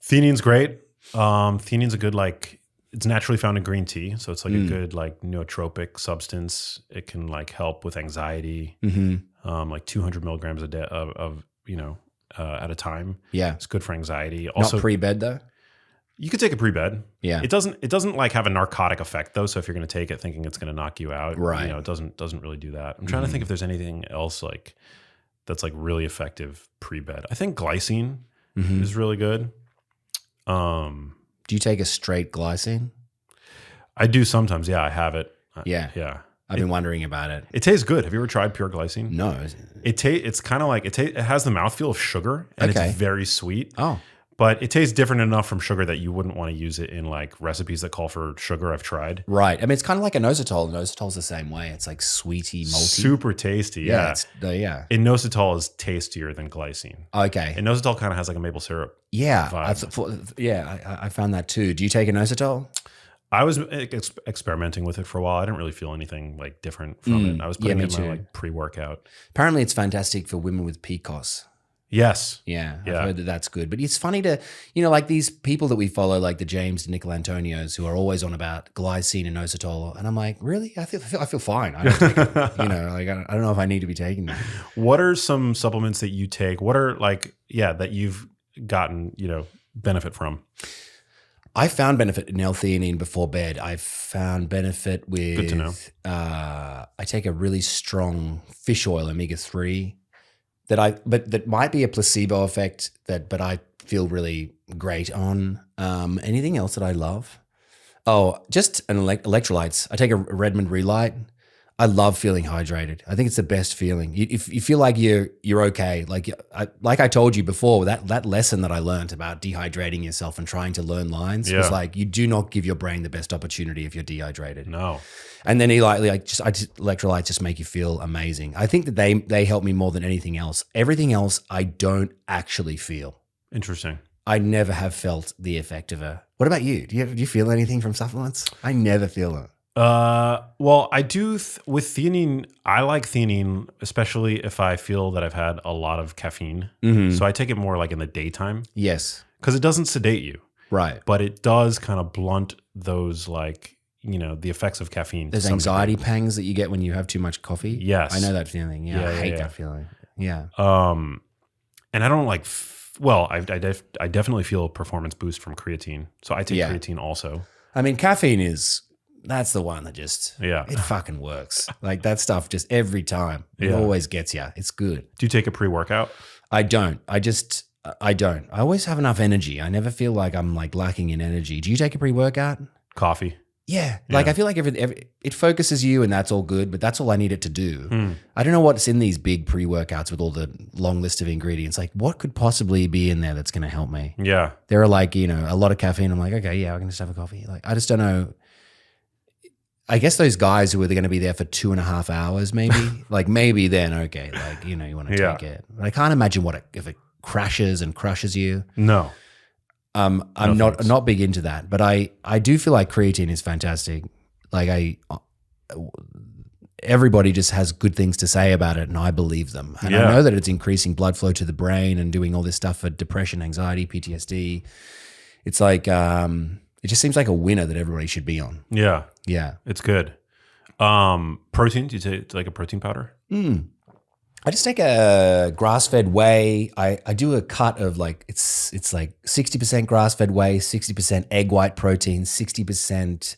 Theanine's great. Theanine's a good, like, it's naturally found in green tea. So it's like a good, like, nootropic substance. It can, like, help with anxiety. Like 200 milligrams a day of at a time.
Yeah.
It's good for anxiety. Also,
not pre-bed though?
You could take it pre-bed.
Yeah.
It doesn't like have a narcotic effect though. So if you're going to take it thinking it's going to knock you out,
right.
it doesn't really do that. I'm trying to think if there's anything else like that's like really effective pre-bed. I think glycine is really good.
Do you take a straight glycine?
I do sometimes. Yeah, I have it.
Yeah.
Yeah.
I've been wondering about it.
It tastes good. Have you ever tried pure glycine?
No.
It's kind of like it has the mouthfeel of sugar and it's very sweet.
Oh.
But it tastes different enough from sugar that you wouldn't want to use it in like recipes that call for sugar. I've tried.
Right. I mean, it's kind of like a inositol. Inositol's the same way. It's like sweety, malty.
Super tasty. Yeah. Inositol is tastier than glycine.
Okay.
Inositol kind of has like a maple syrup.
Yeah.
vibe.
I found that too. Do you take inositol?
I was experimenting with it for a while. I didn't really feel anything like different from it. I was putting it in my like pre-workout.
Apparently it's fantastic for women with PCOS.
Yes.
Yeah. I've heard that that's good. But it's funny to, like these people that we follow, like the James and Nicol Antonios, who are always on about glycine and inositol. And I'm like, really? I feel fine. I don't take it. Like I don't know if I need to be taking that.
What are some supplements that you take? What are like, that you've gotten, benefit from?
I found benefit in L-theanine before bed. I found benefit with,
good to know.
I take a really strong fish oil, omega-3, that might be a placebo effect but I feel really great on. Anything else that I love? Oh, just an electrolytes. I take a Redmond Relight. I love feeling hydrated. I think it's the best feeling. If you feel like you're okay, like I told you before, that lesson that I learned about dehydrating yourself and trying to learn lines was like, you do not give your brain the best opportunity if you're dehydrated.
No.
And then electrolytes just make you feel amazing. I think that they help me more than anything else. Everything else I don't actually feel.
Interesting.
I never have felt the effect of it. What about you? Do you feel anything from supplements? I never feel it.
Well, I do with theanine. I like theanine, especially if I feel that I've had a lot of caffeine. So I take it more like in the daytime.
Yes.
Because it doesn't sedate you.
Right.
But it does kind of blunt those like, the effects of caffeine.
There's anxiety pangs that you get when you have too much coffee.
Yes.
I know that feeling. Yeah. I hate that feeling. Yeah.
And I don't like, I definitely feel a performance boost from creatine. So I take creatine also.
I mean, caffeine that's the one that just, it fucking works. Like that stuff just every time, it always gets you. It's good.
Do you take a pre-workout?
I don't. I don't. I always have enough energy. I never feel like I'm like lacking in energy. Do you take a pre-workout?
Coffee.
Yeah. Like I feel like it focuses you and that's all good, but that's all I need it to do. I don't know what's in these big pre-workouts with all the long list of ingredients. Like what could possibly be in there that's going to help me?
Yeah.
There are like, a lot of caffeine. I'm like, okay, yeah, I can just have a coffee. Like I just don't know. I guess those guys who are going to be there for 2.5 hours, maybe, like maybe then, okay, like, you want to take it. But I can't imagine if it crashes and crushes you.
No.
I'm not big into that, but I do feel like creatine is fantastic. Like everybody just has good things to say about it and I believe them. And I know that it's increasing blood flow to the brain and doing all this stuff for depression, anxiety, PTSD. It's like, it just seems like a winner that everybody should be on.
Yeah.
Yeah.
It's good. Protein, do you take like a protein powder?
I just take a grass-fed whey. I do a cut of like, it's like 60% grass-fed whey, 60% egg white protein, 60%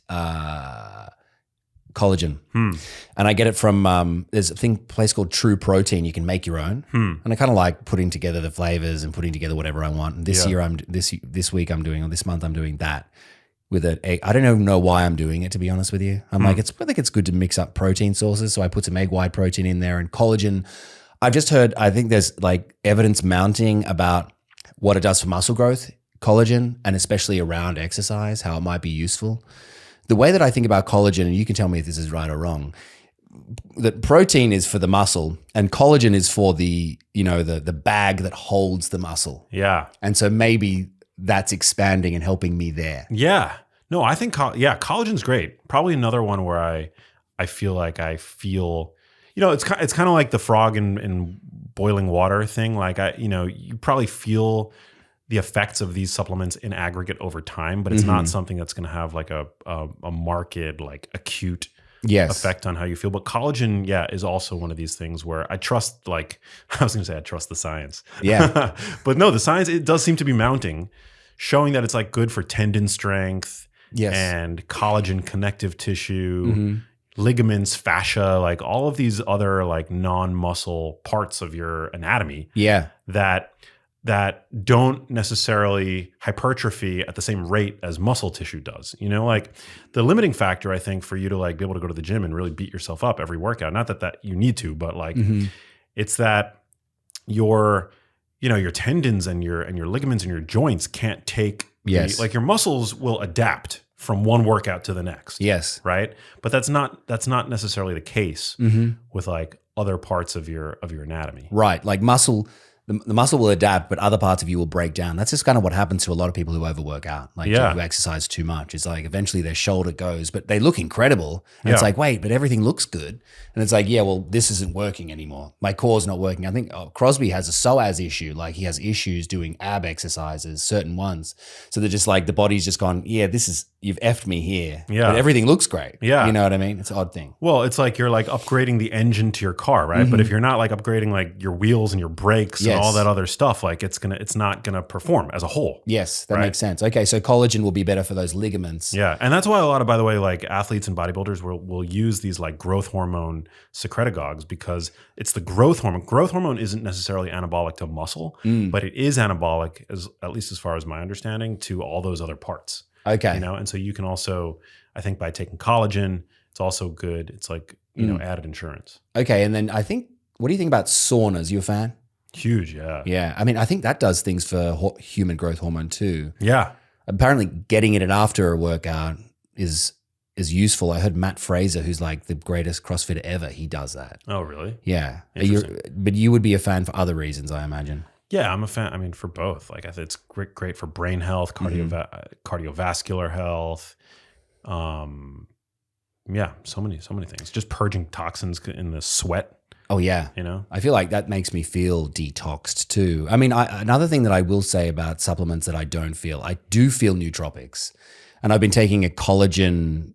collagen. And I get it from there's a place called True Protein. You can make your own, and I kind of like putting together the flavors and putting together whatever I want. And this year this week I'm doing, or this month I'm doing that with an egg. I don't even know why I'm doing it, to be honest with you. I'm like, I think it's good to mix up protein sources, so I put some egg white protein in there and collagen. I've just heard, I think there's like evidence mounting about what it does for muscle growth, collagen, and especially around exercise, how it might be useful. The way that I think about collagen, and you can tell me if this is right or wrong, that protein is for the muscle and collagen is for the bag that holds the muscle.
Yeah.
And so maybe that's expanding and helping me there.
Yeah. No, I think, collagen's great. Probably another one where I feel like it's kind of like the frog in boiling water thing. Like you probably feel the effects of these supplements in aggregate over time, but it's not something that's going to have like a marked, like acute effect on how you feel. But collagen, is also one of these things where I trust, like, I was going to say I trust the science.
Yeah.
But no, the science, it does seem to be mounting, showing that it's like good for tendon strength and collagen connective tissue, ligaments, fascia, like all of these other like non-muscle parts of your anatomy. Yeah. That don't necessarily hypertrophy at the same rate as muscle tissue does. Like the limiting factor, I think, for you to like be able to go to the gym and really beat yourself up every workout, not that you need to, but like it's that your tendons and your ligaments and your joints can't take like your muscles will adapt from one workout to the next. Yes. Right? But that's not necessarily the case with like other parts of your anatomy.
Right. Like the muscle will adapt, but other parts of you will break down. That's just kind of what happens to a lot of people who overwork out, like who exercise too much. It's like eventually their shoulder goes, but they look incredible. And it's like, wait, but everything looks good. And it's like, this isn't working anymore. My core's not working. I think Crosby has a psoas issue. Like he has issues doing ab exercises, certain ones. So they're just like, the body's just gone, you've effed me here. Yeah. But everything looks great. Yeah. You know what I mean? It's an odd thing.
Well, it's like you're like upgrading the engine to your car, right? But if you're not like upgrading like your wheels and your brakes and all that other stuff, like it's not gonna perform as a whole.
Yes, that makes sense. Okay, so collagen will be better for those ligaments.
Yeah, and that's why a lot of, by the way, like athletes and bodybuilders will use these like growth hormone secretagogues, because it's the growth hormone. Growth hormone isn't necessarily anabolic to muscle, but it is anabolic, at least as far as my understanding, to all those other parts. Okay, and so you can also, I think, by taking collagen, it's also good. It's like added insurance.
Okay, and then I think, what do you think about saunas? You a fan?
Huge, yeah.
Yeah, I mean, I think that does things for human growth hormone too.
Yeah.
Apparently getting it in after a workout is useful. I heard Matt Fraser, who's like the greatest CrossFitter ever, he does that.
Oh, really?
Yeah. But you would be a fan for other reasons, I imagine.
Yeah, I'm a fan. I mean, for both. Like, I think it's great for brain health, cardiovascular health. So many things. Just purging toxins in the sweat.
Oh yeah. I feel like that makes me feel detoxed too. I mean, another thing that I will say about supplements that I do feel nootropics. And I've been taking a collagen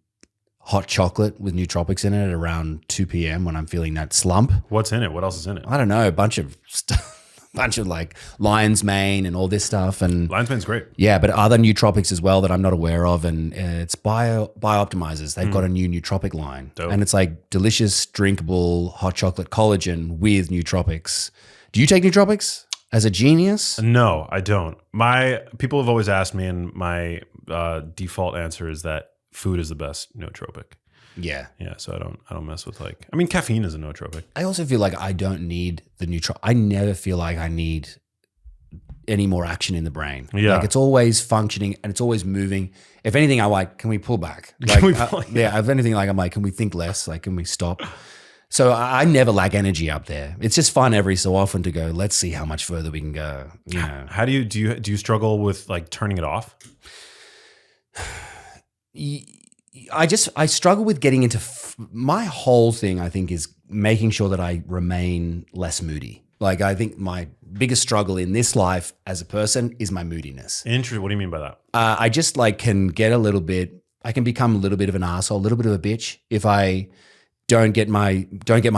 hot chocolate with nootropics in it at around 2 p.m. when I'm feeling that slump.
What's in it? What else is in it?
I don't know, a bunch of stuff. Bunch of like lion's mane and all this stuff, and
lion's mane's great.
Yeah, but other nootropics as well that I'm not aware of, and it's Biooptimizers. They've got a new nootropic line. Dope. And it's like delicious, drinkable hot chocolate collagen with nootropics. Do you take nootropics as a genius?
No, I don't. People have always asked me, and my default answer is that food is the best nootropic.
Yeah.
Yeah. So I don't mess with like, I mean, caffeine is a nootropic.
I also feel like I don't need I never feel like I need any more action in the brain. Yeah. Like it's always functioning and it's always moving. If anything, I'm like, can we pull back? Like, if anything, like I'm like, can we think less? Like, can we stop? So I never lack energy up there. It's just fun every so often to go, let's see how much further we can go.
How do you struggle with like turning it off?
I struggle with getting into my whole thing. I think is making sure that I remain less moody. Like I think my biggest struggle in this life as a person is my moodiness.
Interesting. What do you mean by that?
I just like can get a little bit. I can become a little bit of an asshole, a little bit of a bitch if I don't get my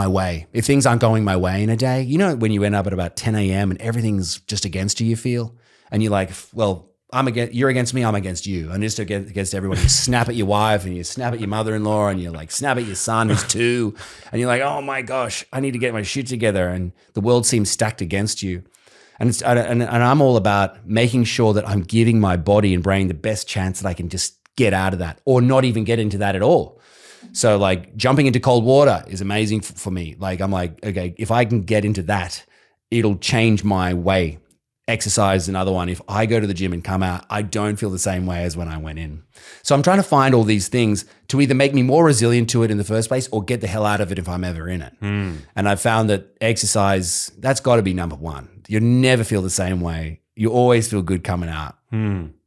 way. If things aren't going my way in a day, when you end up at about 10 a.m. and everything's just against you feel, and you're like, well, you're against me, I'm against you. And just against everyone. You snap at your wife and you snap at your mother-in-law and you like snap at your son who's 2 and you're like, oh my gosh, I need to get my shit together. And the world seems stacked against you. And I'm all about making sure that I'm giving my body and brain the best chance that I can just get out of that or not even get into that at all. So like jumping into cold water is amazing for me. Like I'm like, okay, if I can get into that, it'll change my way. Exercise is another one. If I go to the gym and come out, I don't feel the same way as when I went in. So I'm trying to find all these things to either make me more resilient to it in the first place or get the hell out of it if I'm ever in it. And I've found that exercise, that's got to be number one. You never feel the same way. You always feel good coming out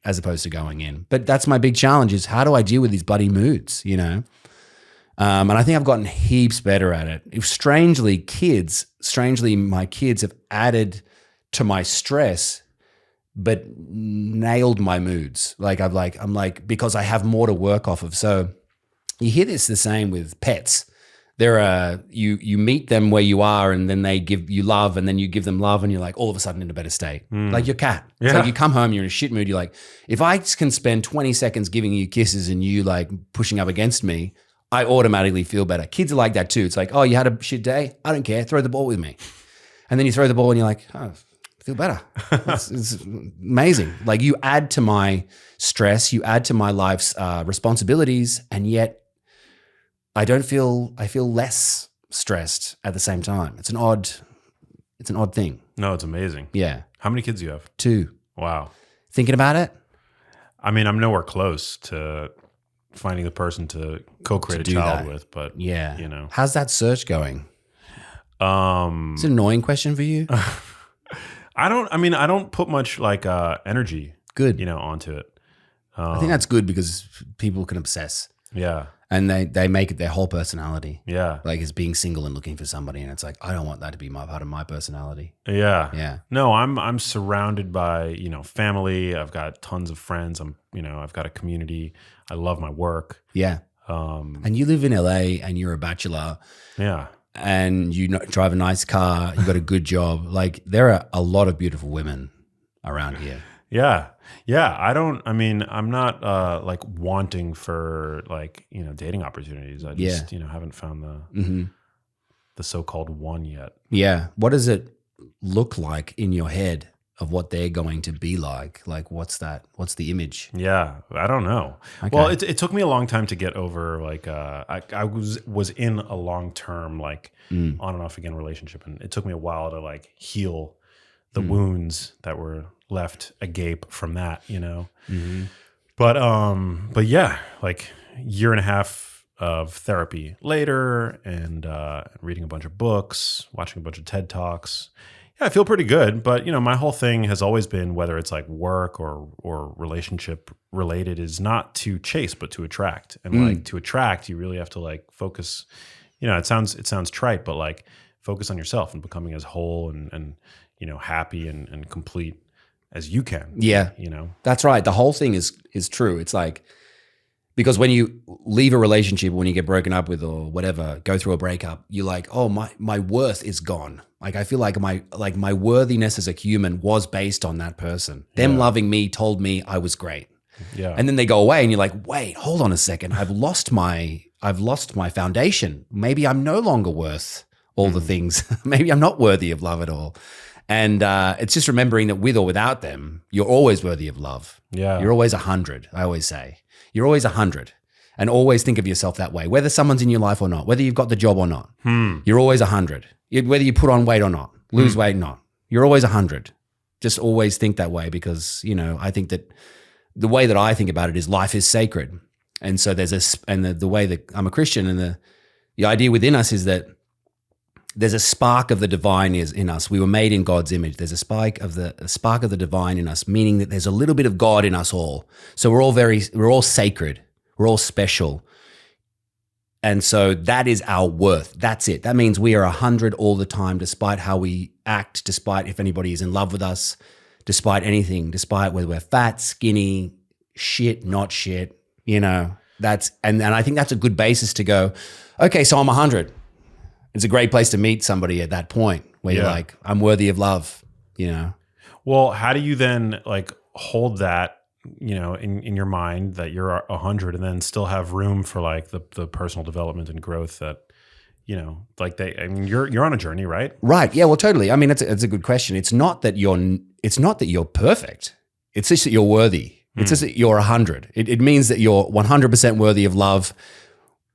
as opposed to going in. But that's my big challenge is how do I deal with these bloody moods, you know? And I think I've gotten heaps better at it. Strangely, my kids have added to my stress, but nailed my moods. I'm like, because I have more to work off of. So you hear this the same with pets. You meet them where you are and then they give you love and then you give them love and you're like all of a sudden in a better state. Like your cat. Yeah. It's like you come home, you're in a shit mood. You're like, if I can spend 20 seconds giving you kisses and you like pushing up against me, I automatically feel better. Kids are like that too. It's like, oh, you had a shit day? I don't care. Throw the ball with me. And then you throw the ball and you're like, oh, I feel better. It's amazing. Like you add to my stress, you add to my life's responsibilities, and yet I feel less stressed at the same time. It's an odd thing.
No, it's amazing.
Yeah.
How many kids do you have? 2. Wow.
Thinking about it?
I mean, I'm nowhere close to finding the person to co-create a child with, but
yeah,
you know.
How's that search going? It's an annoying question for you.
I don't put much like energy, onto it.
I think that's good because people can obsess.
Yeah.
And they make it their whole personality.
Yeah.
Like it's being single and looking for somebody. And it's like, I don't want that to be part of my personality.
Yeah.
Yeah.
No, I'm surrounded by, family. I've got tons of friends. I've got a community. I love my work.
Yeah. And you live in LA and you're a bachelor.
Yeah.
And you drive a nice car, you got a good job. Like there are a lot of beautiful women around here.
Yeah. Yeah. I'm not like wanting for like, dating opportunities. I just, haven't found the so-called one yet. Yeah.
What does it look like in your head of what they're going to be like? Like what's the image?
Yeah. I don't know. Okay. Well, it took me a long time to get over like, I was in a long-term like on and off again relationship. And it took me a while to like heal the wounds that were left agape from that, But yeah, like year and a half of therapy later and reading a bunch of books, watching a bunch of TED Talks. Yeah, I feel pretty good. But, my whole thing has always been, whether it's like work or relationship related, is not to chase, but to attract. And like to attract, you really have to like focus, it sounds trite, but like focus on yourself and becoming as whole and happy and complete as you can.
Yeah. That's right. The whole thing is true. It's like, because when you leave a relationship, when you get broken up with or whatever, go through a breakup, you're like, oh, my worth is gone. Like I feel like my worthiness as a human was based on that person. Them loving me told me I was great.
Yeah.
And then they go away and you're like, wait, hold on a second. I've lost my foundation. Maybe I'm no longer worth all the things. Maybe I'm not worthy of love at all. And it's just remembering that with or without them, you're always worthy of love.
Yeah.
You're always 100, I always say. You're always 100. And always think of yourself that way, whether someone's in your life or not, whether you've got the job or not. You're always 100. Whether you put on weight or not, lose weight or not, you're always 100. Just always think that way because, I think that the way that I think about it is life is sacred. And so the way that I'm a Christian and the idea within us is that there's a spark of the divine in us. We were made in God's image. There's a spark of the divine in us, meaning that there's a little bit of God in us all. So we're all sacred. We're all special. And so that is our worth. That's it. That means we are 100 all the time, despite how we act, despite if anybody is in love with us, despite anything, despite whether we're fat, skinny, shit, not shit, and I think that's a good basis to go, okay, so I'm 100. It's a great place to meet somebody at that point where you're like, I'm worthy of love,
Well, how do you then like, hold that, in your mind that you're 100, and then still have room for like the personal development and growth that, you're on a journey, right?
Right. Yeah, well, totally. I mean, it's a good question. It's not that you're perfect. It's just that you're worthy. It's just that you're 100. It means that you're 100% worthy of love,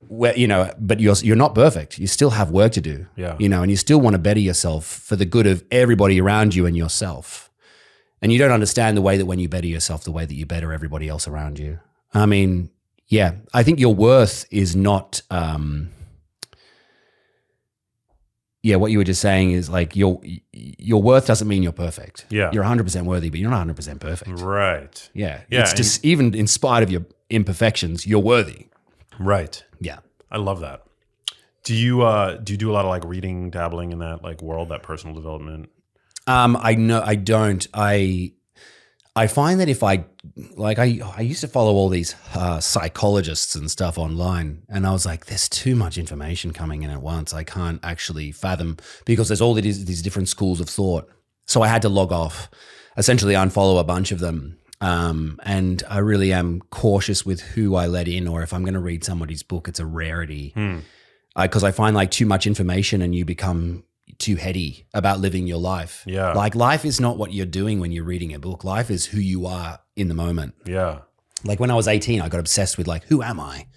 but you're not perfect. You still have work to do, and you still want to better yourself for the good of everybody around you and yourself. And you don't understand the way that when you better yourself, the way that you better everybody else around you. I mean, yeah, I think your worth is not, what you were just saying is like your worth doesn't mean you're perfect.
Yeah.
You're 100% worthy, but you're not 100% perfect.
Right.
Yeah. It's just, even in spite of your imperfections, you're worthy.
Right.
Yeah.
I love that. Do you do a lot of like reading, dabbling in that like world, that personal development?
I don't. I find that if I used to follow all these psychologists and stuff online, and I was like, there's too much information coming in at once. I can't actually fathom, because there's all these different schools of thought. So I had to log off, essentially unfollow a bunch of them. And I really am cautious with who I let in, or if I'm going to read somebody's book, it's a rarity. Because I find like too much information and you become too heady about living your life.
Yeah. Like
life is not what you're doing when you're reading a book. Life is who you are in the moment.
Yeah.
Like when I was 18, I got obsessed with like, who am I?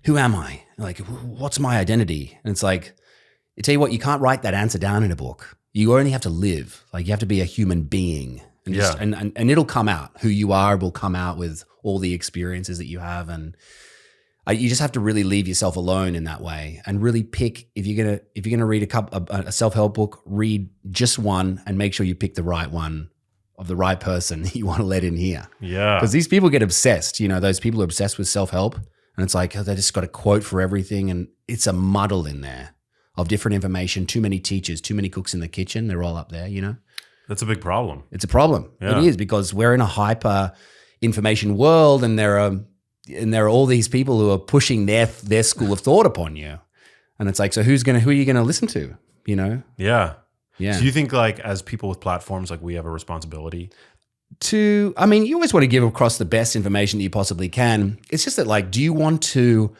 Who am I? Like, what's my identity? And it's like, I tell you what, you can't write that answer down in a book. You only have to live. Like you have to be a human being. And and it'll come out. Who you are will come out with all the experiences that you have, and you just have to really leave yourself alone in that way, and really pick if you're gonna read a self-help book, read just one and make sure you pick the right one of the right person that you want to let in here.
Yeah,
because these people get obsessed. Those people are obsessed with self-help, and it's like they just got a quote for everything, and it's a muddle in there of different information. Too many teachers, too many cooks in the kitchen. They're all up there.
That's a big problem.
It's a problem.
Yeah.
It is, because we're in a hyper information world, and there are all these people who are pushing their school of thought upon you. And it's like, so who are you going to listen to?
Yeah.
Yeah.
So do you think like as people with platforms, like we have a responsibility
you always want to give across the best information that you possibly can. It's just that like, do you want to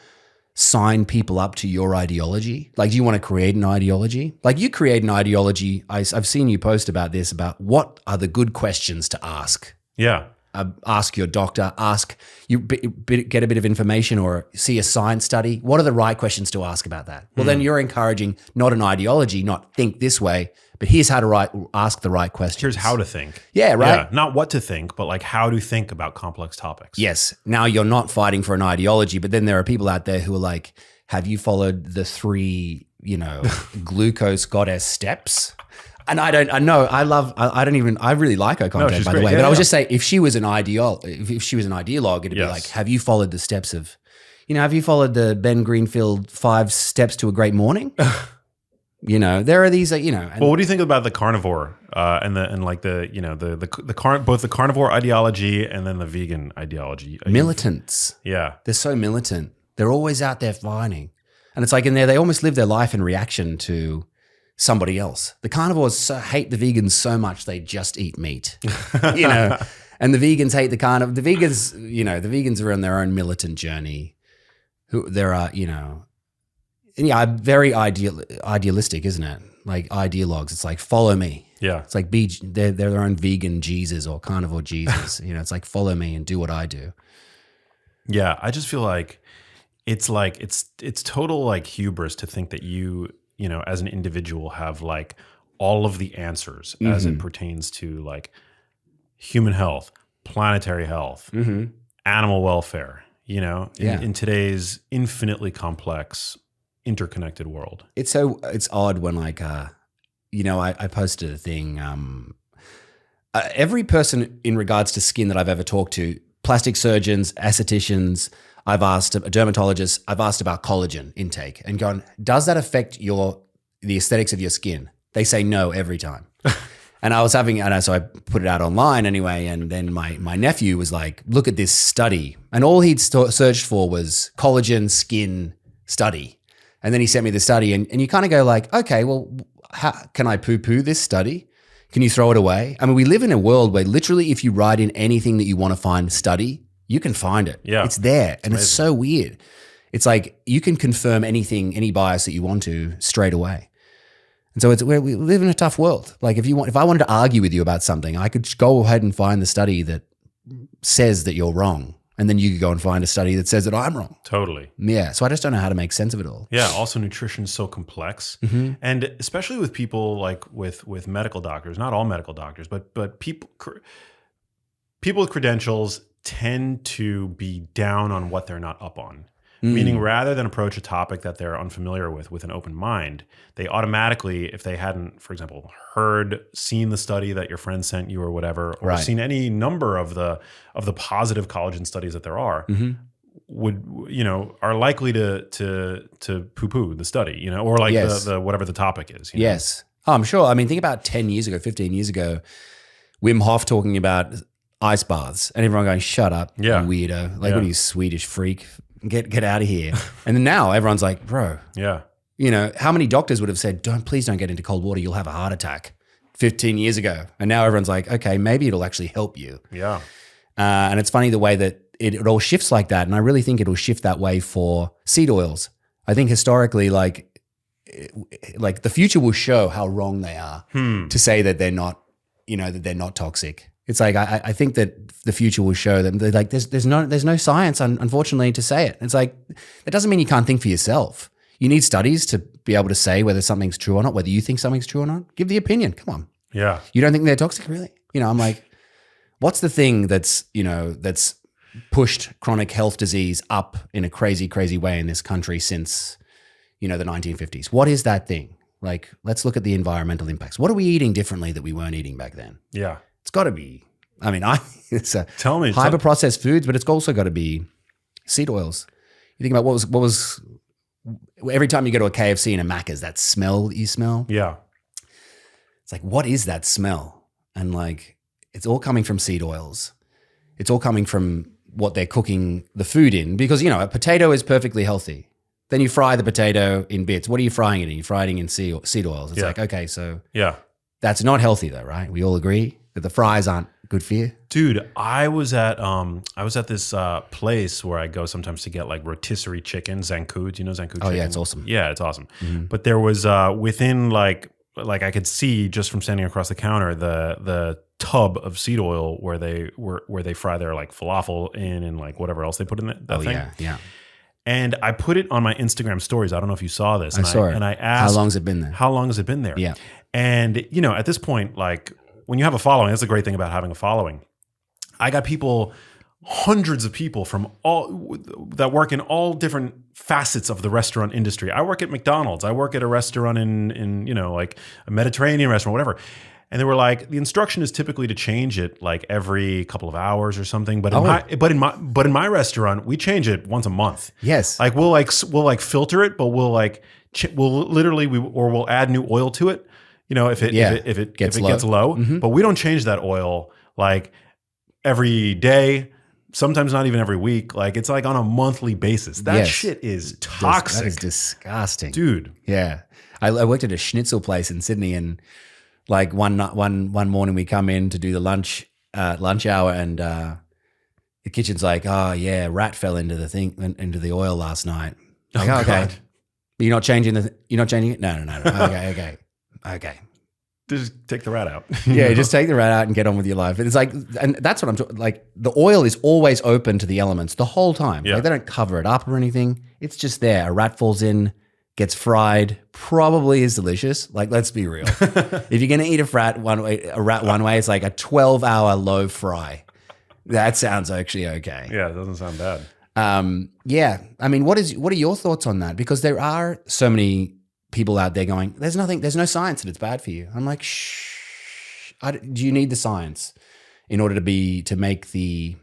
sign people up to your ideology? Like, do you want to create an ideology? Like you create an ideology. I've seen you post about this, about what are the good questions to ask.
Yeah.
Ask your doctor, get a bit of information or see a science study. What are the right questions to ask about that? Well, then you're encouraging not an ideology, not think this way, but here's how to ask the right questions.
Here's how to think.
Yeah, right. Yeah,
not what to think, but like how to think about complex topics.
Yes. Now you're not fighting for an ideology, but then there are people out there who are like, have you followed the 3, glucose goddess steps? And I really like her content, by the way. But I was just saying, if she was an ideologue, it'd be like, have you followed the steps of, have you followed the Ben Greenfield 5 steps to a great morning? There are these,
well, what do you think about the carnivore both the carnivore ideology and then the vegan ideology?
Militants.
Yeah.
They're so militant. They're always out there fighting. And it's like in there, they almost live their life in reaction to somebody else. The carnivores hate the vegans so much they just eat meat, and the vegans hate the vegans, the vegans are on their own militant journey. Very idealistic, isn't it? Like ideologues. It's like, follow me.
Yeah.
It's like they're their own vegan Jesus or carnivore Jesus. It's like, follow me and do what I do.
Yeah. I just feel like it's total like hubris to think that you as an individual have like all of the answers as it pertains to like human health, planetary health, animal welfare, in today's infinitely complex, interconnected world. It's
odd when like, I posted a thing. Every person in regards to skin that I've ever talked to, plastic surgeons, estheticians, I've asked a dermatologist, I've asked about collagen intake and gone, does that affect the aesthetics of your skin? They say no every time. And so I put it out online anyway. And then my nephew was like, look at this study. And all he'd searched for was collagen skin study. And then he sent me the study and you kind of go like, okay, well, how can I poo-poo this study? Can you throw it away? I mean, we live in a world where literally if you write in anything that you want to find, study, you can find it.
Yeah.
It's there. And
amazing.
it's so weird. It's like you can confirm anything, any bias that you want to straight away. And so we live in a tough world. Like if I wanted to argue with you about something, I could go ahead and find the study that says that you're wrong. And then you could go and find a study that says that I'm wrong.
Totally.
Yeah. So I just don't know how to make sense of it all.
Yeah. Also, nutrition is so complex, and especially with people like with medical doctors. Not all medical doctors, but people with credentials tend to be down on what they're not up on. Meaning, rather than approach a topic that they're unfamiliar with an open mind, they automatically, if they hadn't, for example, seen the study that your friend sent you or whatever, or seen any number of the positive collagen studies that there are, are likely to poo-poo the study, or like the whatever the topic is.
Yes. Oh, I'm sure. I mean, think about 10 years ago, 15 years ago, Wim Hof talking about ice baths and everyone going, shut up, you weirdo. Like, what are you, Swedish freak? Get out of here. And then now everyone's like, bro, how many doctors would have said, please don't get into cold water. You'll have a heart attack 15 years ago. And now everyone's like, okay, maybe it'll actually help you. Yeah. And it's funny the way that it all shifts like that. And I really think it'll shift that way for seed oils. I think historically, like the future will show how wrong they are to say that they're not, that they're not toxic. It's like I think that the future will show them that like there's no science, unfortunately, to say it. It's like that doesn't mean you can't think for yourself. You need studies to be able to say whether something's true or not, whether you think something's true or not. Give the opinion. Come on.
Yeah.
You don't think they're toxic, really? I'm like, what's the thing that's pushed chronic health disease up in a crazy, crazy way in this country since the 1950s? What is that thing? Like, let's look at the environmental impacts. What are we eating differently that we weren't eating back then? Yeah. It's got to be,
Tell me.
Hyper processed foods, but it's also got to be seed oils. You think about what was every time you go to a KFC and a Macca's, that smell that you smell. Yeah. It's like, what is that smell? And like, it's all coming from seed oils. It's all coming from what they're cooking the food in, because, a potato is perfectly healthy. Then you fry the potato in bits. What are you frying it in? You're frying it in seed oils. It's like, okay, so that's not healthy though, right? We all agree that the fries aren't good for you.
Dude, I was at this place where I go sometimes to get like rotisserie chicken, Zankou. Do you know Zankou chicken?
Oh yeah, it's awesome.
Yeah, it's awesome. Mm-hmm. But there was within like I could see just from standing across the counter the tub of seed oil where they fry their like falafel in and like whatever else they put in that thing.
Yeah.
And I put it on my Instagram stories. I don't know if you saw this.
I saw it.
And I asked,
how long has it been there?
How long has it been there?
Yeah.
And at this point, like when you have a following, that's the great thing about having a following. I got people, hundreds of people from all that work in all different facets of the restaurant industry. I work at McDonald's. I work at a restaurant in like a Mediterranean restaurant, whatever. And they were like, the instruction is typically to change it like every couple of hours or something. But in my restaurant, we change it once a month.
Yes.
Like we'll filter it, but we'll add new oil to it. If it gets low. Mm-hmm. But we don't change that oil like every day. Sometimes not even every week. Like it's like on a monthly basis. That shit is toxic.
That is disgusting,
dude.
Yeah, I worked at a schnitzel place in Sydney, and like one morning we come in to do the lunch hour, and the kitchen's like, oh yeah, rat fell into the oil last night. Like, oh, okay, but you're not changing it. No. Okay.
Just take the rat out.
Yeah, just take the rat out and get on with your life. And it's like, and that's what I'm talking. Like the oil is always open to the elements the whole time. Yeah. Like they don't cover it up or anything. It's just there. A rat falls in, gets fried, probably is delicious. Like, let's be real. If you're gonna eat a rat one way, it's like a 12-hour low fry. That sounds actually okay.
Yeah, it doesn't sound bad.
Yeah. I mean, what are your thoughts on that? Because there are so many people out there going, there's no science that it's bad for you. I'm like, shh. Do you need the science in order to make a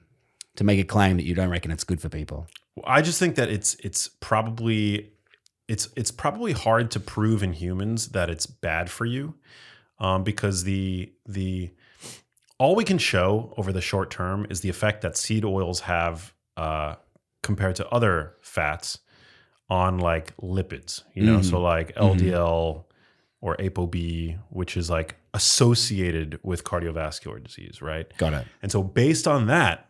claim that you don't reckon it's good for people?
I just think that it's probably hard to prove in humans that it's bad for you, because the all we can show over the short term is the effect that seed oils have compared to other fats on like lipids, so like LDL or ApoB, which is like associated with cardiovascular disease, right?
Got it.
And so based on that,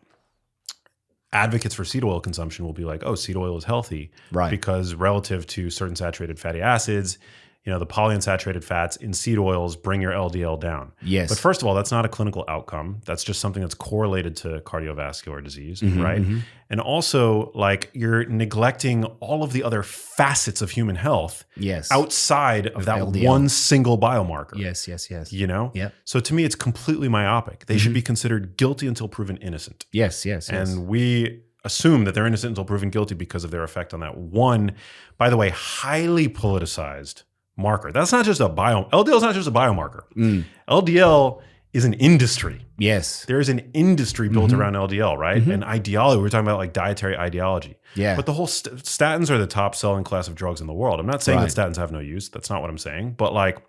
advocates for seed oil consumption will be like, oh, seed oil is healthy,
Right.
because relative to certain saturated fatty acids, the polyunsaturated fats in seed oils bring your LDL down.
Yes.
But first of all, that's not a clinical outcome. That's just something that's correlated to cardiovascular disease, right? And also, like, you're neglecting all of the other facets of human health
Yes.
outside of that
LDL.
one single biomarker.
Yes.
Yeah.
Yep.
So to me, it's completely myopic. They should be considered guilty until proven innocent.
Yes.
And we assume that they're innocent until proven guilty because of their effect on that one, by the way, highly politicized marker. That's not just LDL is not just a biomarker. LDL is an industry.
Yes.
There's an industry built around LDL, right? And ideology, we're talking about like dietary ideology.
Yeah.
But the whole statins are the top selling class of drugs in the world. I'm not saying
Right.
that statins have no use. That's not what I'm saying. But like,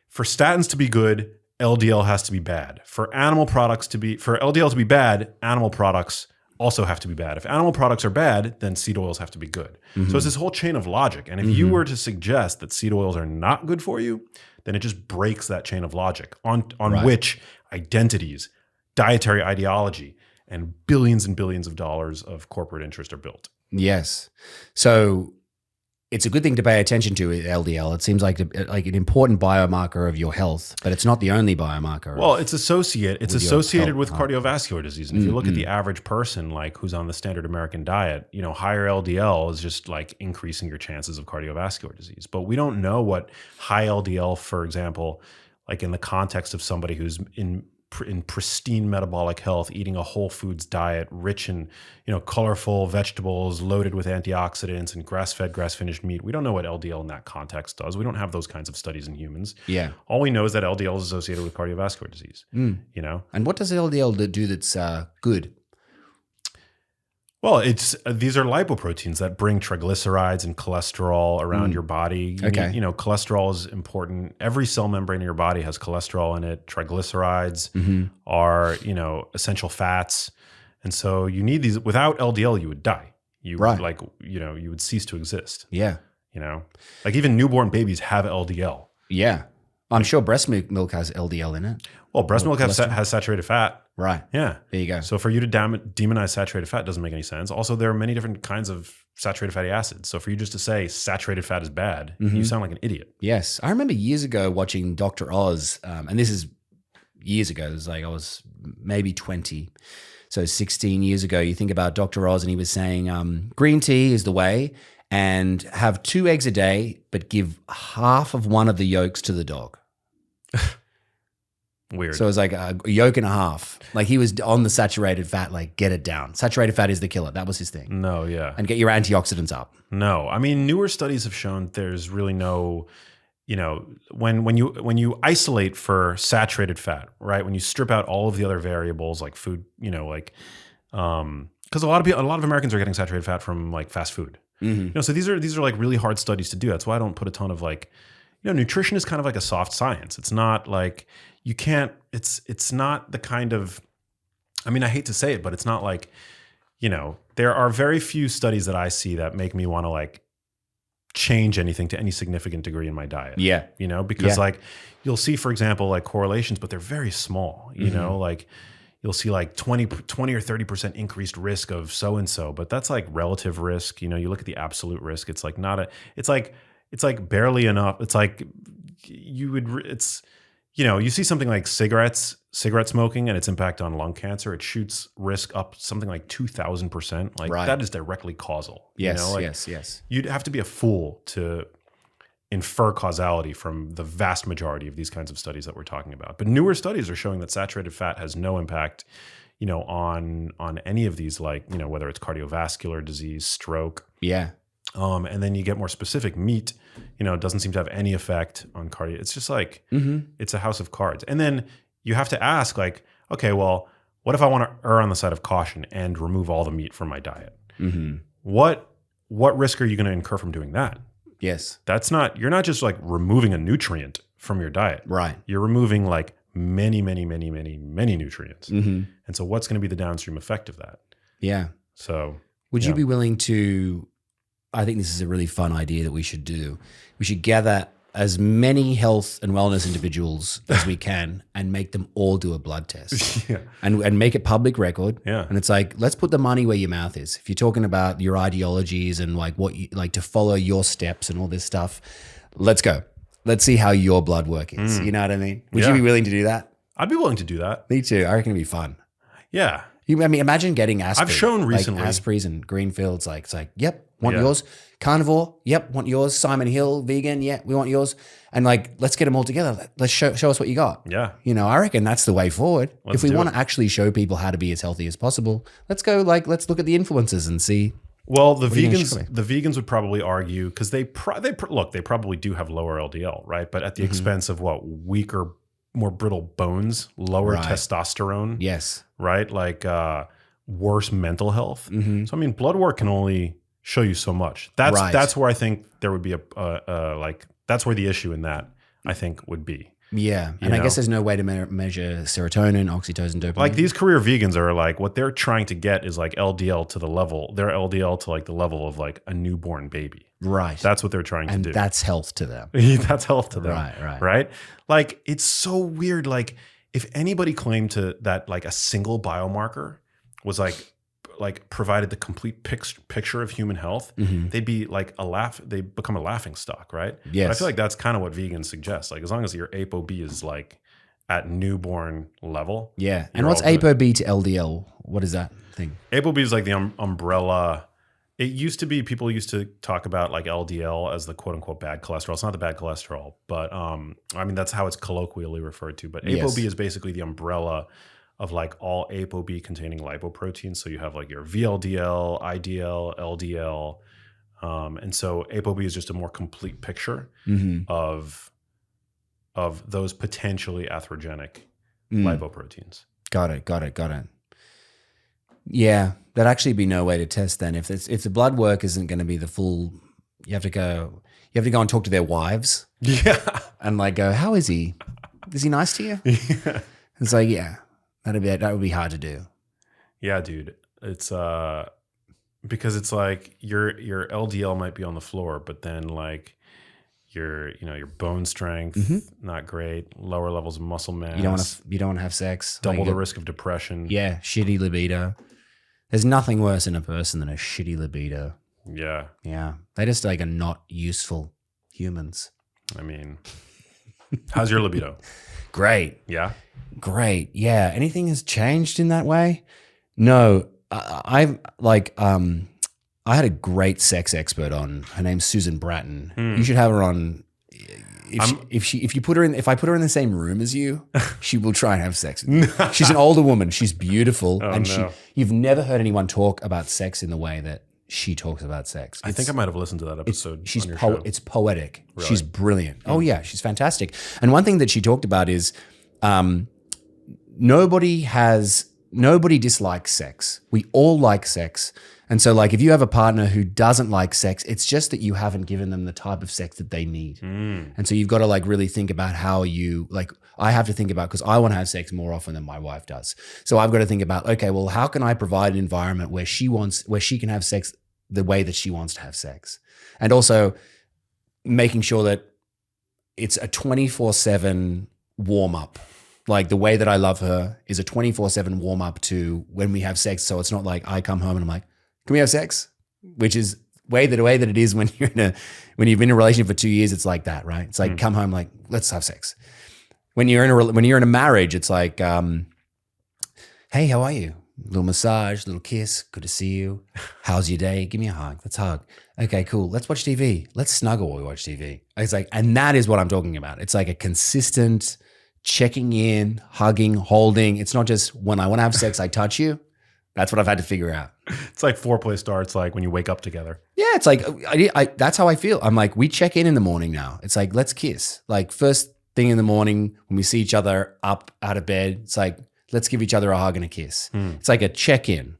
for statins to be good, LDL has to be bad. For LDL to be bad, animal products also have to be bad. If animal products are bad, then seed oils have to be good. So it's this whole chain of logic. And if you were to suggest that seed oils are not good for you, then it just breaks that chain of logic on
Right.
which identities, dietary ideology, and billions of dollars of corporate interest are built.
Yes. So it's a good thing to pay attention to, LDL. It seems like an important biomarker of your health, but it's not the only biomarker.
Well, it's associated
health.
with cardiovascular disease. And if you look at the average person, like who's on the standard American diet, higher LDL is just like increasing your chances of cardiovascular disease. But we don't know what high LDL, for example, like in the context of somebody who's in pristine metabolic health, eating a whole foods diet, rich in colorful vegetables, loaded with antioxidants and grass-fed, grass-finished meat. We don't know what LDL in that context does. We don't have those kinds of studies in humans.
Yeah.
All we know is that LDL is associated with cardiovascular disease.
And what does LDL do that's good?
Well, these are lipoproteins that bring triglycerides and cholesterol around your body.
Okay.
Cholesterol is important. Every cell membrane in your body has cholesterol in it. Triglycerides are, essential fats. And so you need these. Without LDL, you would die. You would you would cease to exist.
Yeah.
Like even newborn babies have LDL.
Yeah. I'm sure breast milk has LDL in it.
Well, breast milk has saturated fat.
Right.
Yeah.
There you go.
So for you to demonize saturated fat doesn't make any sense. Also, there are many different kinds of saturated fatty acids. So for you just to say saturated fat is bad, you sound like an idiot.
Yes. I remember years ago watching Dr. Oz, and this is years ago. It was like I was maybe 20. So 16 years ago, you think about Dr. Oz and he was saying green tea is the way, and have 2 eggs a day, but give half of one of the yolks to the dog.
Weird.
So it was like a yolk and a half. Like he was on the saturated fat, like get it down. Saturated fat is the killer. That was his thing.
No, yeah.
And get your antioxidants up.
No. I mean, newer studies have shown there's really no, when you isolate for saturated fat, right? When you strip out all of the other variables like food, because a lot of Americans are getting saturated fat from like fast food. So these are like really hard studies to do. That's why I don't put a ton of like, nutrition is kind of like a soft science. It's not like you can't, it's not the kind of, I mean, I hate to say it, but it's not like, there are very few studies that I see that make me want to like change anything to any significant degree in my diet.
Yeah.
Because like you'll see, for example, like correlations, but they're very small, like you'll see like 20 or 30% increased risk of so-and-so, but that's like relative risk. You look at the absolute risk. It's like it's like barely enough. It's like you see something like cigarette smoking and its impact on lung cancer. It shoots risk up something like 2,000%. Like that is directly causal.
Yes.
You'd have to be a fool to infer causality from the vast majority of these kinds of studies that we're talking about. But newer studies are showing that saturated fat has no impact, on any of these, like, whether it's cardiovascular disease, stroke.
Yeah.
And then you get more specific, meat, doesn't seem to have any effect on cardio. It's just like, it's a house of cards. And then you have to ask like, okay, well, what if I want to err on the side of caution and remove all the meat from my diet? What risk are you going to incur from doing that?
Yes.
You're not just like removing a nutrient from your diet.
Right.
You're removing like many nutrients. And so what's going to be the downstream effect of that?
Yeah.
So
would you be willing to, I think this is a really fun idea that we should do. We should gather as many health and wellness individuals as we can and make them all do a blood test and make it public record.
Yeah.
And it's like, let's put the money where your mouth is. If you're talking about your ideologies and like what you like to follow your steps and all this stuff, let's go. Let's see how your blood work is. You know what I mean? Would you be willing to do that?
I'd be willing to do that.
Me too. I reckon it'd be fun.
Yeah.
I mean, imagine getting Asprey.
I've shown recently.
Like Aspreys and Greenfields. Like, it's like, yep, want
Yeah.
yours. Carnivore, yep, want yours. Simon Hill, vegan, yeah, we want yours. And like, let's get them all together. Let's show us what you got.
Yeah.
You know, I reckon that's the way forward.
Let's
if we
do
want
it.
to actually show people how to be as healthy as possible, let's go. Like, let's look at the influences and see.
Well, the
are you gonna show
vegans would probably argue because they probably do have lower LDL, right? But at the expense of what, weaker, more brittle bones, lower
Right.
testosterone,
Yes.
right? Like worse mental health. So I mean, blood work can only show you so much. That's where I think there would be that's where the issue in that I think would be.
Yeah. And
You
I
know?
guess there's no way to measure serotonin, oxytocin, dopamine.
Like these career vegans are like, what they're trying to get is like LDL to the level, their LDL to like the level of like a newborn baby.
right.
That's what they're trying to
and
do.
that's health to them.
That's health to them.
Right.
Right. Like it's so weird. Like if anybody claimed that like a single biomarker was like provided the complete picture of human health, they'd be like they become a laughing stock, right?
Yes.
But I feel like that's kind of what vegans suggest. Like as long as your ApoB is like at newborn level.
Yeah. And
you're
what's
all good.
ApoB to LDL? What is that thing?
ApoB is like the umbrella. It used to be, people used to talk about like LDL as the quote unquote bad cholesterol. It's not the bad cholesterol, but I mean, that's how it's colloquially referred to. But
Yes.
ApoB is basically the umbrella of like all ApoB containing lipoproteins. So you have like your VLDL, IDL, LDL. And so ApoB is just a more complete picture of those potentially atherogenic lipoproteins.
Got it. Yeah, there'd actually be no way to test then. If the blood work isn't going to be the full, you have to go and talk to their wives
Yeah.
and like go, how is he? Is he nice to you?
Yeah.
It's like, yeah, that would be hard to do.
Yeah, dude. It's because it's like your LDL might be on the floor, but then like your bone strength not great, lower levels of muscle mass.
You don't want to have sex.
double
Like,
the risk of depression.
Yeah, shitty libido. There's nothing worse in a person than a shitty libido.
Yeah.
Yeah, they just like are not useful humans.
I mean, how's your libido?
Great.
Yeah.
Great. Yeah. Anything has changed in that way? No. I had a great sex expert on. Her name's Susan Bratton. You should have her on. If I put her in the same room as you, she will try and have sex with you. She's an older woman. She's beautiful, you've never heard anyone talk about sex in the way that she talks about sex.
I think I might have listened to that episode.
It's poetic.
Really?
She's brilliant. Oh yeah, she's fantastic. And one thing that she talked about is nobody dislikes sex. We all like sex. And so like if you have a partner who doesn't like sex, it's just that you haven't given them the type of sex that they need. And so you've got to like really think about how you like, I have to think about, because I want to have sex more often than my wife does. So I've got to think about, okay, well, how can I provide an environment where she can have sex the way that she wants to have sex? And also making sure that it's a 24/7 warm up. Like the way that I love her is a 24/7 warm up to when we have sex. So it's not like I come home and I'm like, can we have sex? Which is the way that it is when you've been in a relationship for 2 years. It's like that, right? It's like come home, like let's have sex. When you're in a marriage, it's like, hey, how are you? Little massage, little kiss. Good to see you. How's your day? Give me a hug. Let's hug. Okay, cool. Let's watch TV. Let's snuggle while we watch TV. It's like, and that is what I'm talking about. It's like a consistent checking in, hugging, holding. It's not just when I want to have sex, I touch you. That's what I've had to figure out.
It's like foreplay starts like when you wake up together.
Yeah, it's like that's how I feel. I'm like, we check in the morning now. It's like, let's kiss. Like first thing in the morning when we see each other up out of bed, it's like, let's give each other a hug and a kiss. It's like a check-in.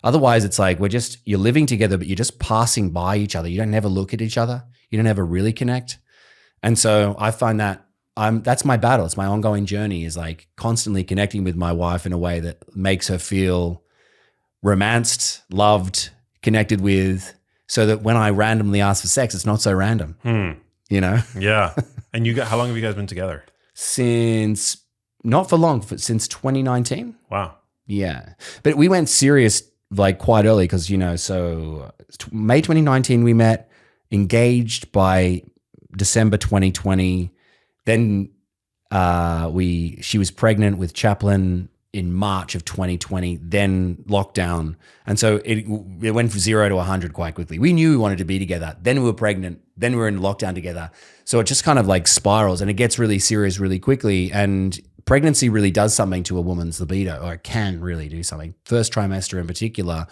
Otherwise, it's like you're living together, but you're just passing by each other. You don't ever look at each other. You don't ever really connect. And so I find that that's my battle. It's my ongoing journey, is like constantly connecting with my wife in a way that makes her feel romanced, loved, connected with, so that when I randomly ask for sex, it's not so random. you know,
Yeah. And how long have you guys been together?
since not for long, since 2019.
Wow.
Yeah. But we went serious like quite early because, so May 2019 we met, engaged by December 2020. Then she was pregnant with Chaplin in March of 2020, then lockdown. And so it went from 0 to 100 quite quickly. We knew we wanted to be together. Then we were pregnant. Then we were in lockdown together. So it just kind of like spirals and it gets really serious really quickly. And pregnancy really does something to a woman's libido, or it can really do something. First trimester in particular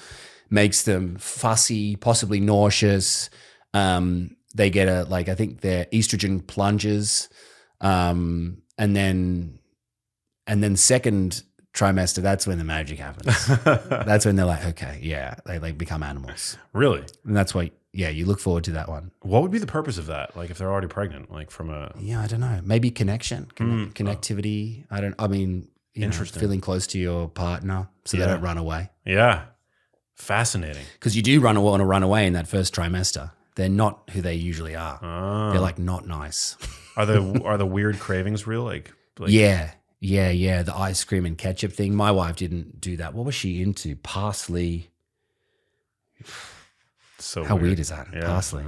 makes them fussy, possibly nauseous. They get I think their estrogen plunges. And then second trimester, that's when the magic happens. That's when they're like, okay, yeah, they like become animals.
Really?
And that's why, yeah, you look forward to that one.
What would be the purpose of that? Like if they're already pregnant, like from a...
Yeah, I don't know. Maybe connection, connectivity. Interesting. Feeling close to your partner so they don't run away.
Yeah. Fascinating.
Because you do want to run away in that first trimester. They're not who they usually are.
Oh.
They're like not nice.
Are the weird cravings real? Like
Yeah. The ice cream and ketchup thing. My wife didn't do that. What was she into? Parsley.
So
how weird is that?
Yeah.
Parsley.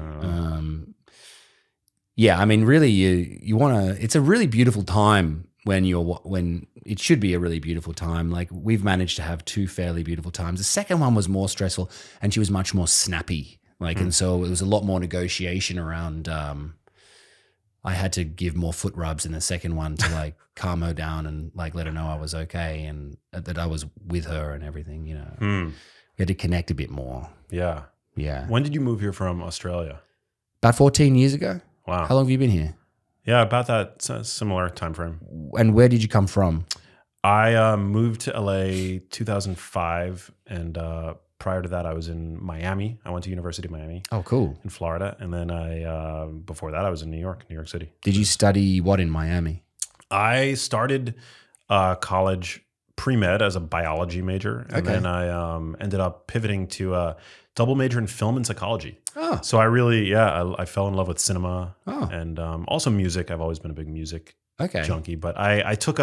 Yeah, I mean, really, you want to. It's a really beautiful time when it should be a really beautiful time. Like we've managed to have 2 fairly beautiful times. The second one was more stressful, and she was much more snappy. And so it was a lot more negotiation around. I had to give more foot rubs in the second one to like calm her down and like let her know I was okay and that I was with her and everything. We had to connect a bit more.
Yeah.
Yeah.
When did you move here from Australia?
About 14 years ago.
Wow.
How long have you been here?
Yeah, about that similar time frame.
And where did you come from?
I moved to LA 2005, and prior to that, I was in Miami. I went to University of Miami.
Oh, cool.
In Florida, and then before that, I was in New York City.
Did you study what in Miami?
I started college pre-med as a biology major, and then I ended up pivoting to a double major in film and psychology.
Oh.
So I really, I fell in love with cinema and also music. I've always been a big music junkie, but I took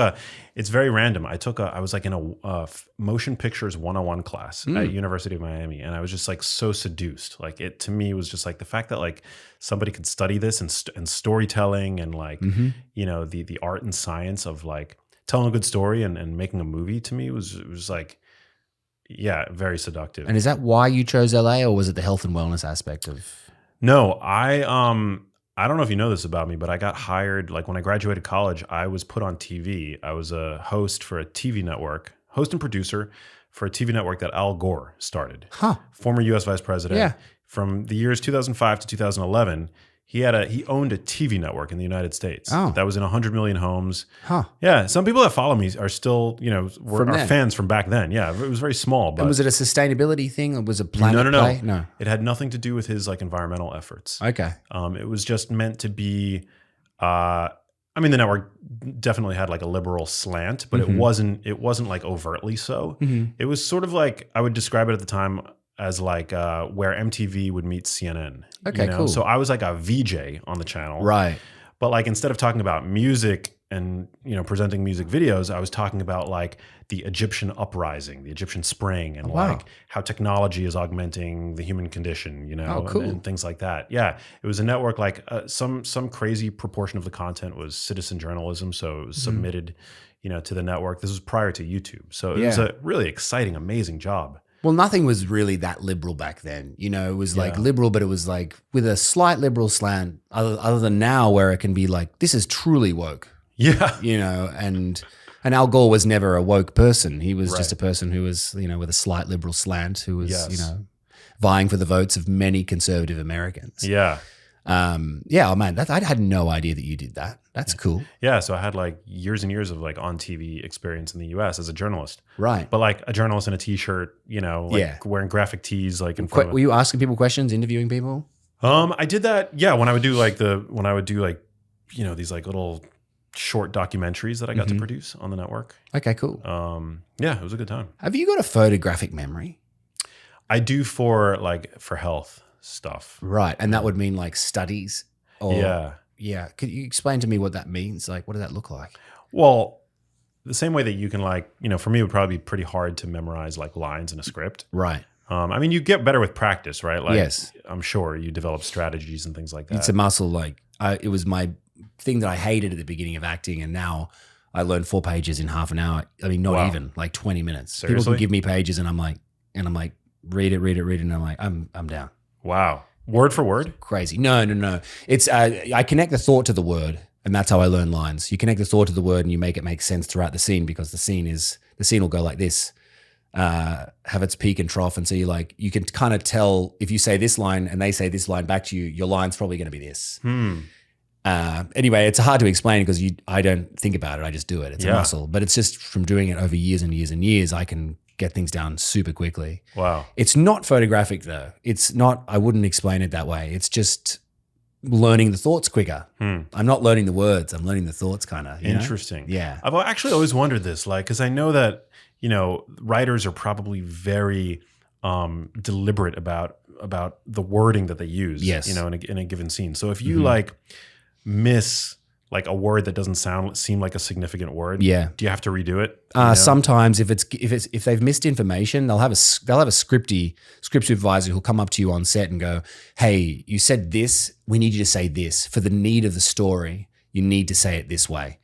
it's very random. I was like in a motion pictures 101 class at University of Miami, and I was just like so seduced. Like it to me was just like the fact that like somebody could study this and storytelling and like the art and science of like telling a good story and making a movie to me was like, yeah, very seductive.
And is that why you chose LA, or was it the health and wellness aspect of?
No, I don't know if you know this about me, but I got hired, like when I graduated college, I was put on TV. I was a host for a TV network, host and producer for a TV network that Al Gore started. Former US Vice President.
Yeah.
From the years 2005 to 2011, he owned a TV network in the United States that was in 100 million homes. Yeah, some people that follow me are still, are fans from back then. Yeah, it was very small. But
and was it a sustainability thing, or was it planet play? No.
It had nothing to do with his like environmental efforts.
Okay.
It was just meant to be. The network definitely had like a liberal slant, but it wasn't like overtly so. It was sort of like, I would describe it at the time as like where MTV would meet CNN.
Okay, cool.
So I was like a VJ on the channel.
Right.
But like instead of talking about music and presenting music videos, I was talking about like the Egyptian uprising, the Egyptian spring, and like how technology is augmenting the human condition, and things like that. Yeah, it was a network like some crazy proportion of the content was citizen journalism, so it was submitted, to the network. This was prior to YouTube, so it was a really exciting, amazing job.
Well, nothing was really that liberal back then. It was like liberal, but it was like with a slight liberal slant, other than now where it can be like, this is truly woke.
Yeah.
And Al Gore was never a woke person. He was just a person who was, with a slight liberal slant, who was, vying for the votes of many conservative Americans.
Yeah.
Oh man, I had no idea that you did that. That's cool.
Yeah, so I had like years and years of like on TV experience in the US as a journalist.
Right.
But like a journalist in a t-shirt, wearing graphic tees like in front of
Were you asking people questions, interviewing people?
I did that, when I would do these like little short documentaries that I got to produce on the network.
Okay, cool.
It was a good time.
Have you got a photographic memory?
I do for health stuff.
Right. And that would mean like studies. Or yeah. Could you explain to me what that means? Like, what does that look like?
Well, the same way that you can like, for me, it would probably be pretty hard to memorize like lines in a script.
Right.
I mean, you get better with practice, right? Like,
yes.
I'm sure you develop strategies and things like that.
It's a muscle. Like it was my thing that I hated at the beginning of acting, and now I learned 4 pages in half an hour. I mean, not even like 20 minutes.
Seriously?
People can give me pages, and I'm like, read it, and I'm like, I'm down.
Wow. Word for word?
Crazy. No. It's I connect the thought to the word, and that's how I learn lines. You connect the thought to the word, and you make it make sense throughout the scene, because the scene will go like this. Have its peak and trough, and so you can kind of tell if you say this line and they say this line back to you, your line's probably going to be this. Anyway, it's hard to explain because I don't think about it. I just do it. It's a muscle, but it's just from doing it over years and years and years, I can get things down super quickly.
Wow.
It's not photographic though. It's not, I wouldn't explain it that way. It's just learning the thoughts quicker. I'm not learning the words. I'm learning the thoughts kind of.
Interesting.
Yeah.
I've actually always wondered this, like, because I know that, writers are probably very deliberate about the wording that they use,
yes.
in a given scene. So if you like miss like a word that doesn't seem like a significant word, do you have to redo it?
Sometimes if they've missed information, they'll have a script supervisor who'll come up to you on set and go, "Hey, you said this. We need you to say this for the need of the story. You need to say it this way."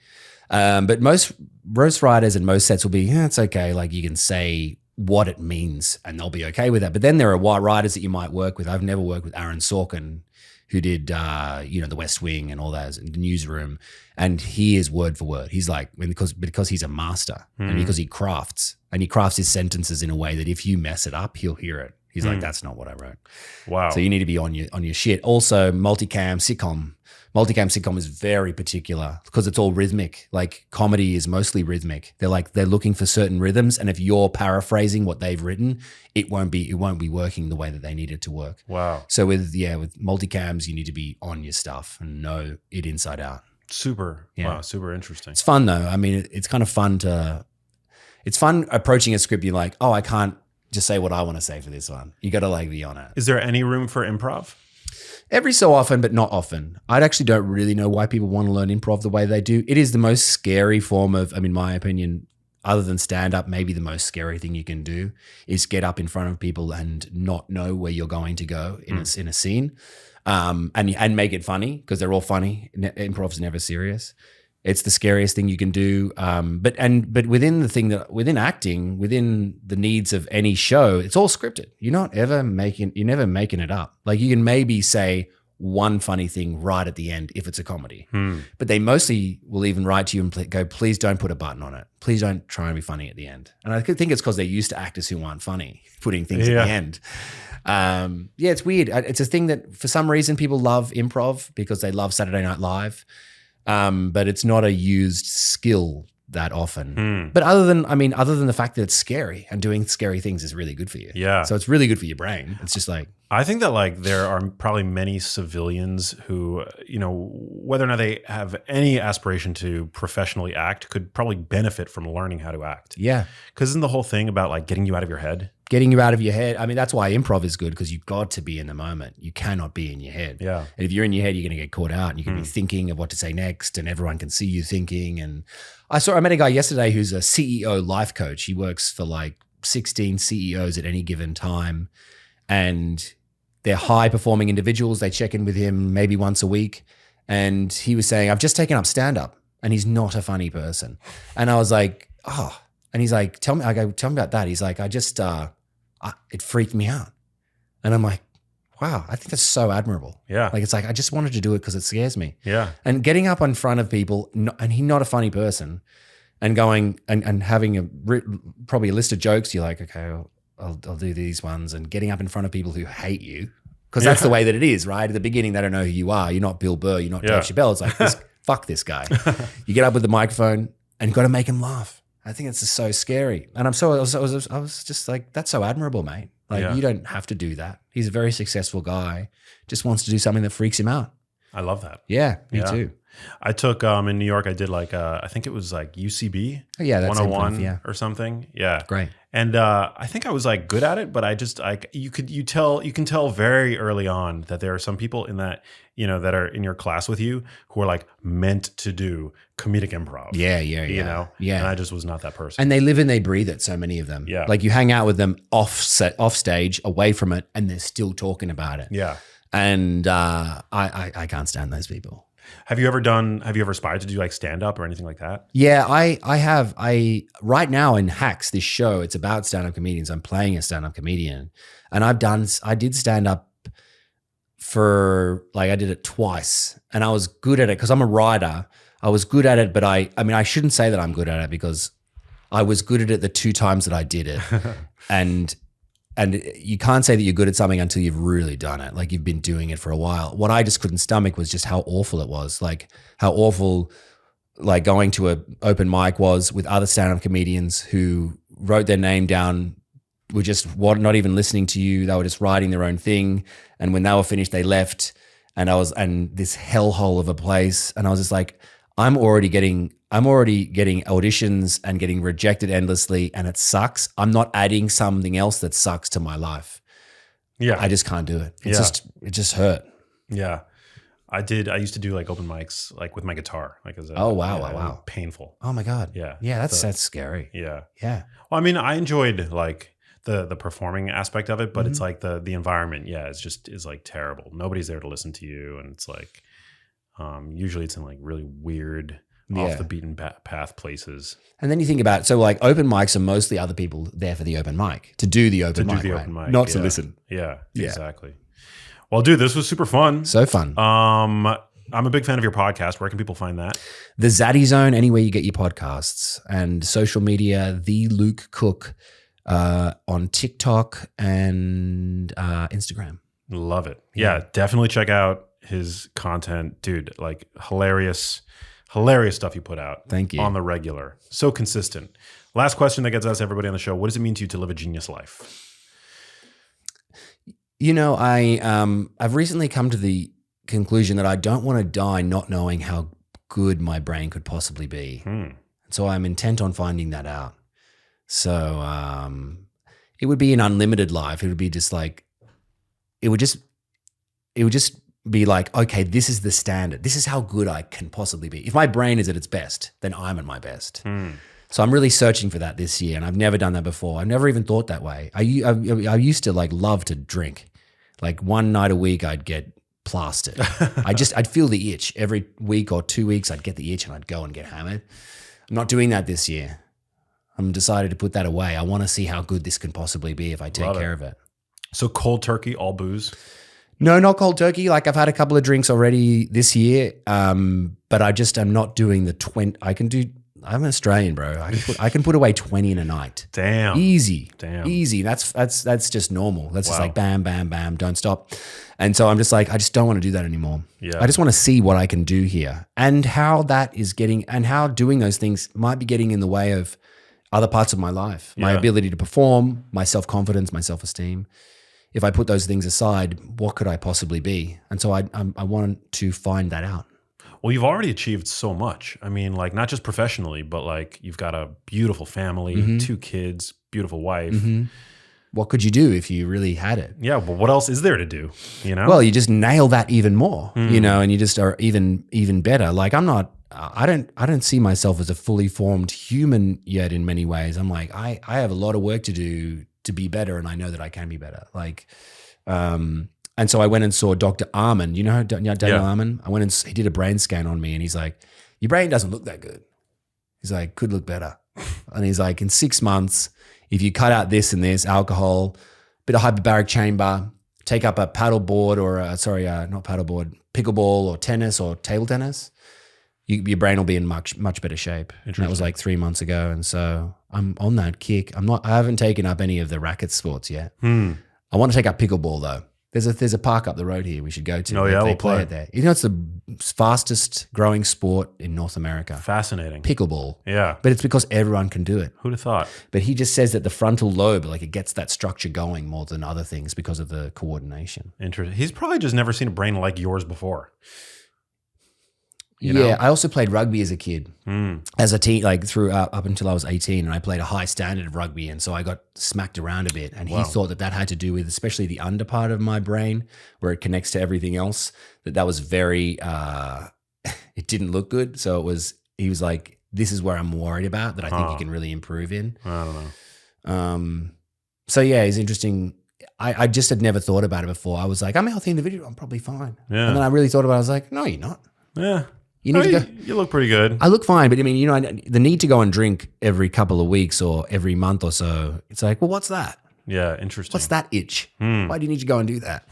But most writers and most sets will be, it's okay. Like you can say what it means and they'll be okay with that. But then there are writers that you might work with. I've never worked with Aaron Sorkin, who did, The West Wing and all that, the Newsroom. And he is word for word. He's like, because he's a master and because he crafts his sentences in a way that if you mess it up, he'll hear it. He's like, that's not what I wrote.
Wow.
So you need to be on your shit. Also, multicam sitcom is very particular because it's all rhythmic. Like comedy is mostly rhythmic. They're looking for certain rhythms, and if you're paraphrasing what they've written, it won't be working the way that they need it to work.
Wow.
So with multicams, you need to be on your stuff and know it inside out.
Super. Yeah. Wow. Super interesting.
It's fun though. I mean, it's kind of fun it's fun approaching a script. You're like, oh, I can't just say what I want to say for this one. You got to like be on it.
Is there any room for improv?
Every so often, but not often. I actually don't really know why people want to learn improv the way they do. It is the most scary form of, in my opinion, other than stand-up, maybe the most scary thing you can do is get up in front of people and not know where you're going to go in a scene, and make it funny because they're all funny. Improv's never serious. It's the scariest thing you can do. But within acting, within the needs of any show, it's all scripted. You're never making it up. Like you can maybe say one funny thing right at the end if it's a comedy, but they mostly will even write to you and go, please don't put a button on it. Please don't try and be funny at the end. And I think it's because they're used to actors who aren't funny putting things at the end. It's weird. It's a thing that for some reason people love improv because they love Saturday Night Live. But it's not a used skill that often. But other than the fact that it's scary and doing scary things is really good for you.
Yeah.
So it's really good for your brain. It's just like,
I think that like there are probably many civilians who, whether or not they have any aspiration to professionally act could probably benefit from learning how to act.
Yeah.
Because isn't the whole thing about like getting you out of your head?
Getting you out of your head. I mean, that's why improv is good because you've got to be in the moment. You cannot be in your head.
Yeah.
And if you're in your head, you're going to get caught out and you're going to be thinking of what to say next and everyone can see you thinking. And I met a guy yesterday who's a CEO life coach. He works for like 16 CEOs at any given time. And they're high performing individuals. They check in with him maybe once a week. And he was saying, I've just taken up stand-up. And he's not a funny person. And I was like, oh. And he's like, tell me about that. He's like, it freaked me out. And I'm like, wow, I think that's so admirable.
Yeah.
Like, it's like, I just wanted to do it because it scares me.
Yeah.
And getting up in front of people, and he's not a funny person, and going and having probably a list of jokes, you're like, okay, I'll do these ones, and getting up in front of people who hate you, because that's the way that it is, right? At the beginning, they don't know who you are. You're not Bill Burr. You're not Dave Chappelle. It's like, fuck this guy. You get up with the microphone and you've got to make him laugh. I think it's just so scary. And I was just like, that's so admirable, mate. Like, you don't have to do that. He's a very successful guy, just wants to do something that freaks him out.
I love that.
Yeah, me too.
I took in New York. I did like I think it was like UCB.
Oh, yeah, that's
101 or something. Yeah,
great.
And I think I was like good at it, but I just like you can tell very early on that there are some people in that that are in your class with you who are like meant to do comedic improv.
Yeah.
And I just was not that person.
And they live and they breathe it. So many of them.
Yeah.
Like you hang out with them off stage, away from it, and they're still talking about it.
Yeah.
And I can't stand those people.
Have you ever aspired to do like stand up or anything like that?
Yeah, I have. Right now in Hacks, this show, it's about stand-up comedians. I'm playing a stand-up comedian, and I did stand up for I did it twice, and I was good at it because I'm a writer. I was good at it, but I mean I shouldn't say that I'm good at it because I was good at it the 2 times that I did it. and you can't say that you're good at something until you've really done it. Like you've been doing it for a while. What I just couldn't stomach was just how awful it was. Like how awful like going to an open mic was with other stand-up comedians who wrote their name down, were just not even listening to you. They were just writing their own thing. And when they were finished, they left. And this hellhole of a place. And I was just like, I'm already getting auditions and getting rejected endlessly, and it sucks. I'm not adding something else that sucks to my life.
Yeah.
I just can't do it. It just hurt.
Yeah. I used to do like open mics like with my guitar. Like as a,
wow.
Painful.
Oh my God.
Yeah.
Yeah, that's scary.
Yeah.
Yeah.
Well, I mean, I enjoyed like the performing aspect of it, but it's like the environment, is like terrible. Nobody's there to listen to you, and it's like usually it's in like really weird off the beaten path places. And
then you think about it, so like open mics are mostly other people there for the open mic, to do the open mic, not to listen.
Yeah, exactly. Well, dude, this was super fun.
So fun.
I'm a big fan of your podcast. Where can people find that?
The Zaddy Zone, anywhere you get your podcasts, and social media, The Luke Cook, on TikTok and Instagram.
Love it. Yeah, definitely check out his content, dude. Like hilarious stuff you put out.
Thank you.
On the regular. So consistent. Last question that gets us everybody on the show. What does it mean to you to live a genius life?
I've recently come to the conclusion that I don't want to die not knowing how good my brain could possibly be. So I'm intent on finding that out. So it would be an unlimited life. It would be just like, it would just be like, okay, this is the standard. This is how good I can possibly be. If my brain is at its best, then I'm at my best. So I'm really searching for that this year, and I've never done that before. I've never even thought that way. I used to like love to drink. Like one night a week, I'd get plastered. I'd feel the itch every week or 2 weeks. I'd get the itch and I'd go and get hammered. I'm not doing that this year. I'm decided to put that away. I want to see how good this can possibly be if I take care of it.
So cold turkey, all booze?
No, not cold turkey. Like I've had a couple of drinks already this year, but I just am not doing the 20. I'm an Australian, bro. I can put away 20 in a night.
Damn.
Easy.
Damn.
Easy. That's just normal. That's just like bam, bam, bam, don't stop. And so I'm just like, I just don't want to do that anymore.
Yeah.
I just want to see what I can do here and how that is getting, and how doing those things might be getting in the way of other parts of my life, my ability to perform, my self-confidence, my self-esteem. If I put those things aside, what could I possibly be? And so I want to find that out.
Well, you've already achieved so much. I mean, like not just professionally, but like you've got a beautiful family, 2 kids, beautiful wife.
What could you do if you really had it?
Yeah, but what else is there to do? You know?
Well, you just nail that even more, and you just are even better. Like I don't see myself as a fully formed human yet in many ways. I'm like, I have a lot of work to do to be better, and I know that I can be better. Like, and so I went and saw Dr. Arman. You know Daniel Arman? I went and he did a brain scan on me, and he's like, your brain doesn't look that good. He's like, could look better. And he's like, in 6 months, if you cut out this and this, alcohol, bit of hyperbaric chamber, take up a paddleboard not paddleboard, pickleball or tennis or table tennis, your brain will be in much better shape. And that was like 3 months ago. And so I'm on that kick. I haven't taken up any of the racket sports yet. I want to take up pickleball though. There's a park up the road here we should go to.
Oh yeah,
we'll play it there. You know, it's the fastest growing sport in North America.
Fascinating.
Pickleball.
Yeah.
But it's because everyone can do it.
Who'd have thought?
But he just says that the frontal lobe, like it gets that structure going more than other things because of the coordination.
Interesting. He's probably just never seen a brain like yours before. You know?
Yeah, I also played rugby as a kid, as a teen, like through up until I was 18, and I played a high standard of rugby, and so I got smacked around a bit. And he thought that had to do with, especially the under part of my brain, where it connects to everything else. That was very, it didn't look good. So he was like, "This is where I'm worried about that. I think you can really improve in."
I don't know.
So yeah, it's interesting. I just had never thought about it before. I was like, I'm a healthy individual. I'm probably fine.
Yeah.
And then I really thought about it. I was like, no, you're not.
Yeah.
You need to go.
You look pretty good.
I look fine, but I mean, you know, the need to go and drink every couple of weeks or every month or so, it's like, well, what's that?
Yeah, interesting.
What's that itch? Why do you need to go and do that?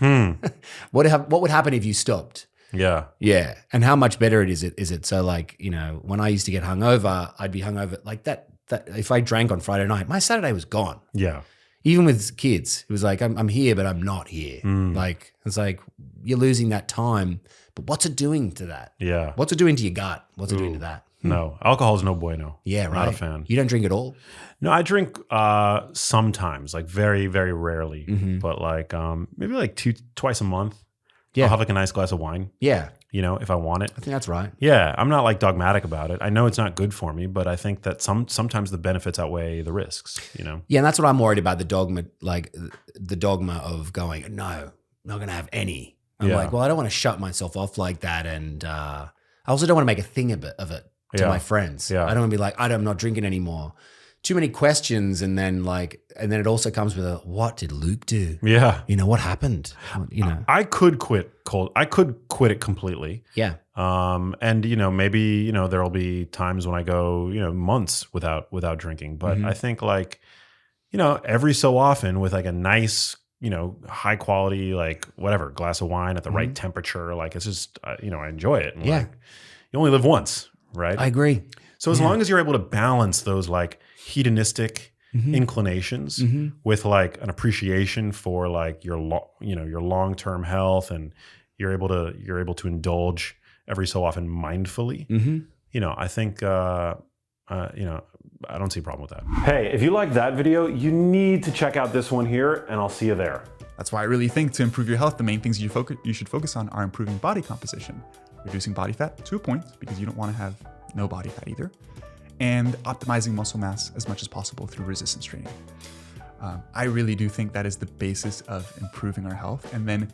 What would happen if you stopped?
Yeah.
Yeah. And how much better is it? So like, you know, when I used to get hungover, I'd be hungover like that if I drank on Friday night, my Saturday was gone.
Yeah.
Even with kids, it was like, I'm here, but I'm not here. Like, it's like, you're losing that time, but what's it doing to that?
Yeah.
What's it doing to your gut? What's it doing to that?
No, alcohol's no bueno.
Yeah, right.
Not a fan.
You don't drink at all?
No, I drink sometimes, like very, very rarely, but like maybe like twice a month.
Yeah.
I'll have like a nice glass of wine,
Yeah,
you know, if I want it.
I think that's right.
Yeah, I'm not like dogmatic about it. I know it's not good for me, but I think that sometimes the benefits outweigh the risks, you know?
Yeah, and that's what I'm worried about, the dogma of going, no, not going to have any. I'm like, well, I don't want to shut myself off like that. And I also don't want to make a thing of it to my friends.
Yeah.
I don't want to be like, I'm not drinking anymore. Too many questions. And then it also comes with what did Luke do?
Yeah.
You know, what happened? You know?
I could quit cold. I could quit it completely.
Yeah.
And you know, maybe, you know, there'll be times when I go, you know, months without drinking. But I think like, you know, every so often with like a nice, you know, high quality, like whatever, glass of wine at the right temperature, like it's just, you know, I enjoy it. And like, you only live once, right?
I agree.
So as long as you're able to balance those like hedonistic inclinations with like an appreciation for like your long-term health, and you're able to indulge every so often mindfully, you know, I think, you know, I don't see a problem with that. Hey, if you like that video, you need to check out this one here, and I'll see you there.
That's why I really think to improve your health, the main things you should focus on are improving body composition, reducing body fat to a point, because you don't want to have no body fat either, and optimizing muscle mass as much as possible through resistance training. I really do think that is the basis of improving our health. And then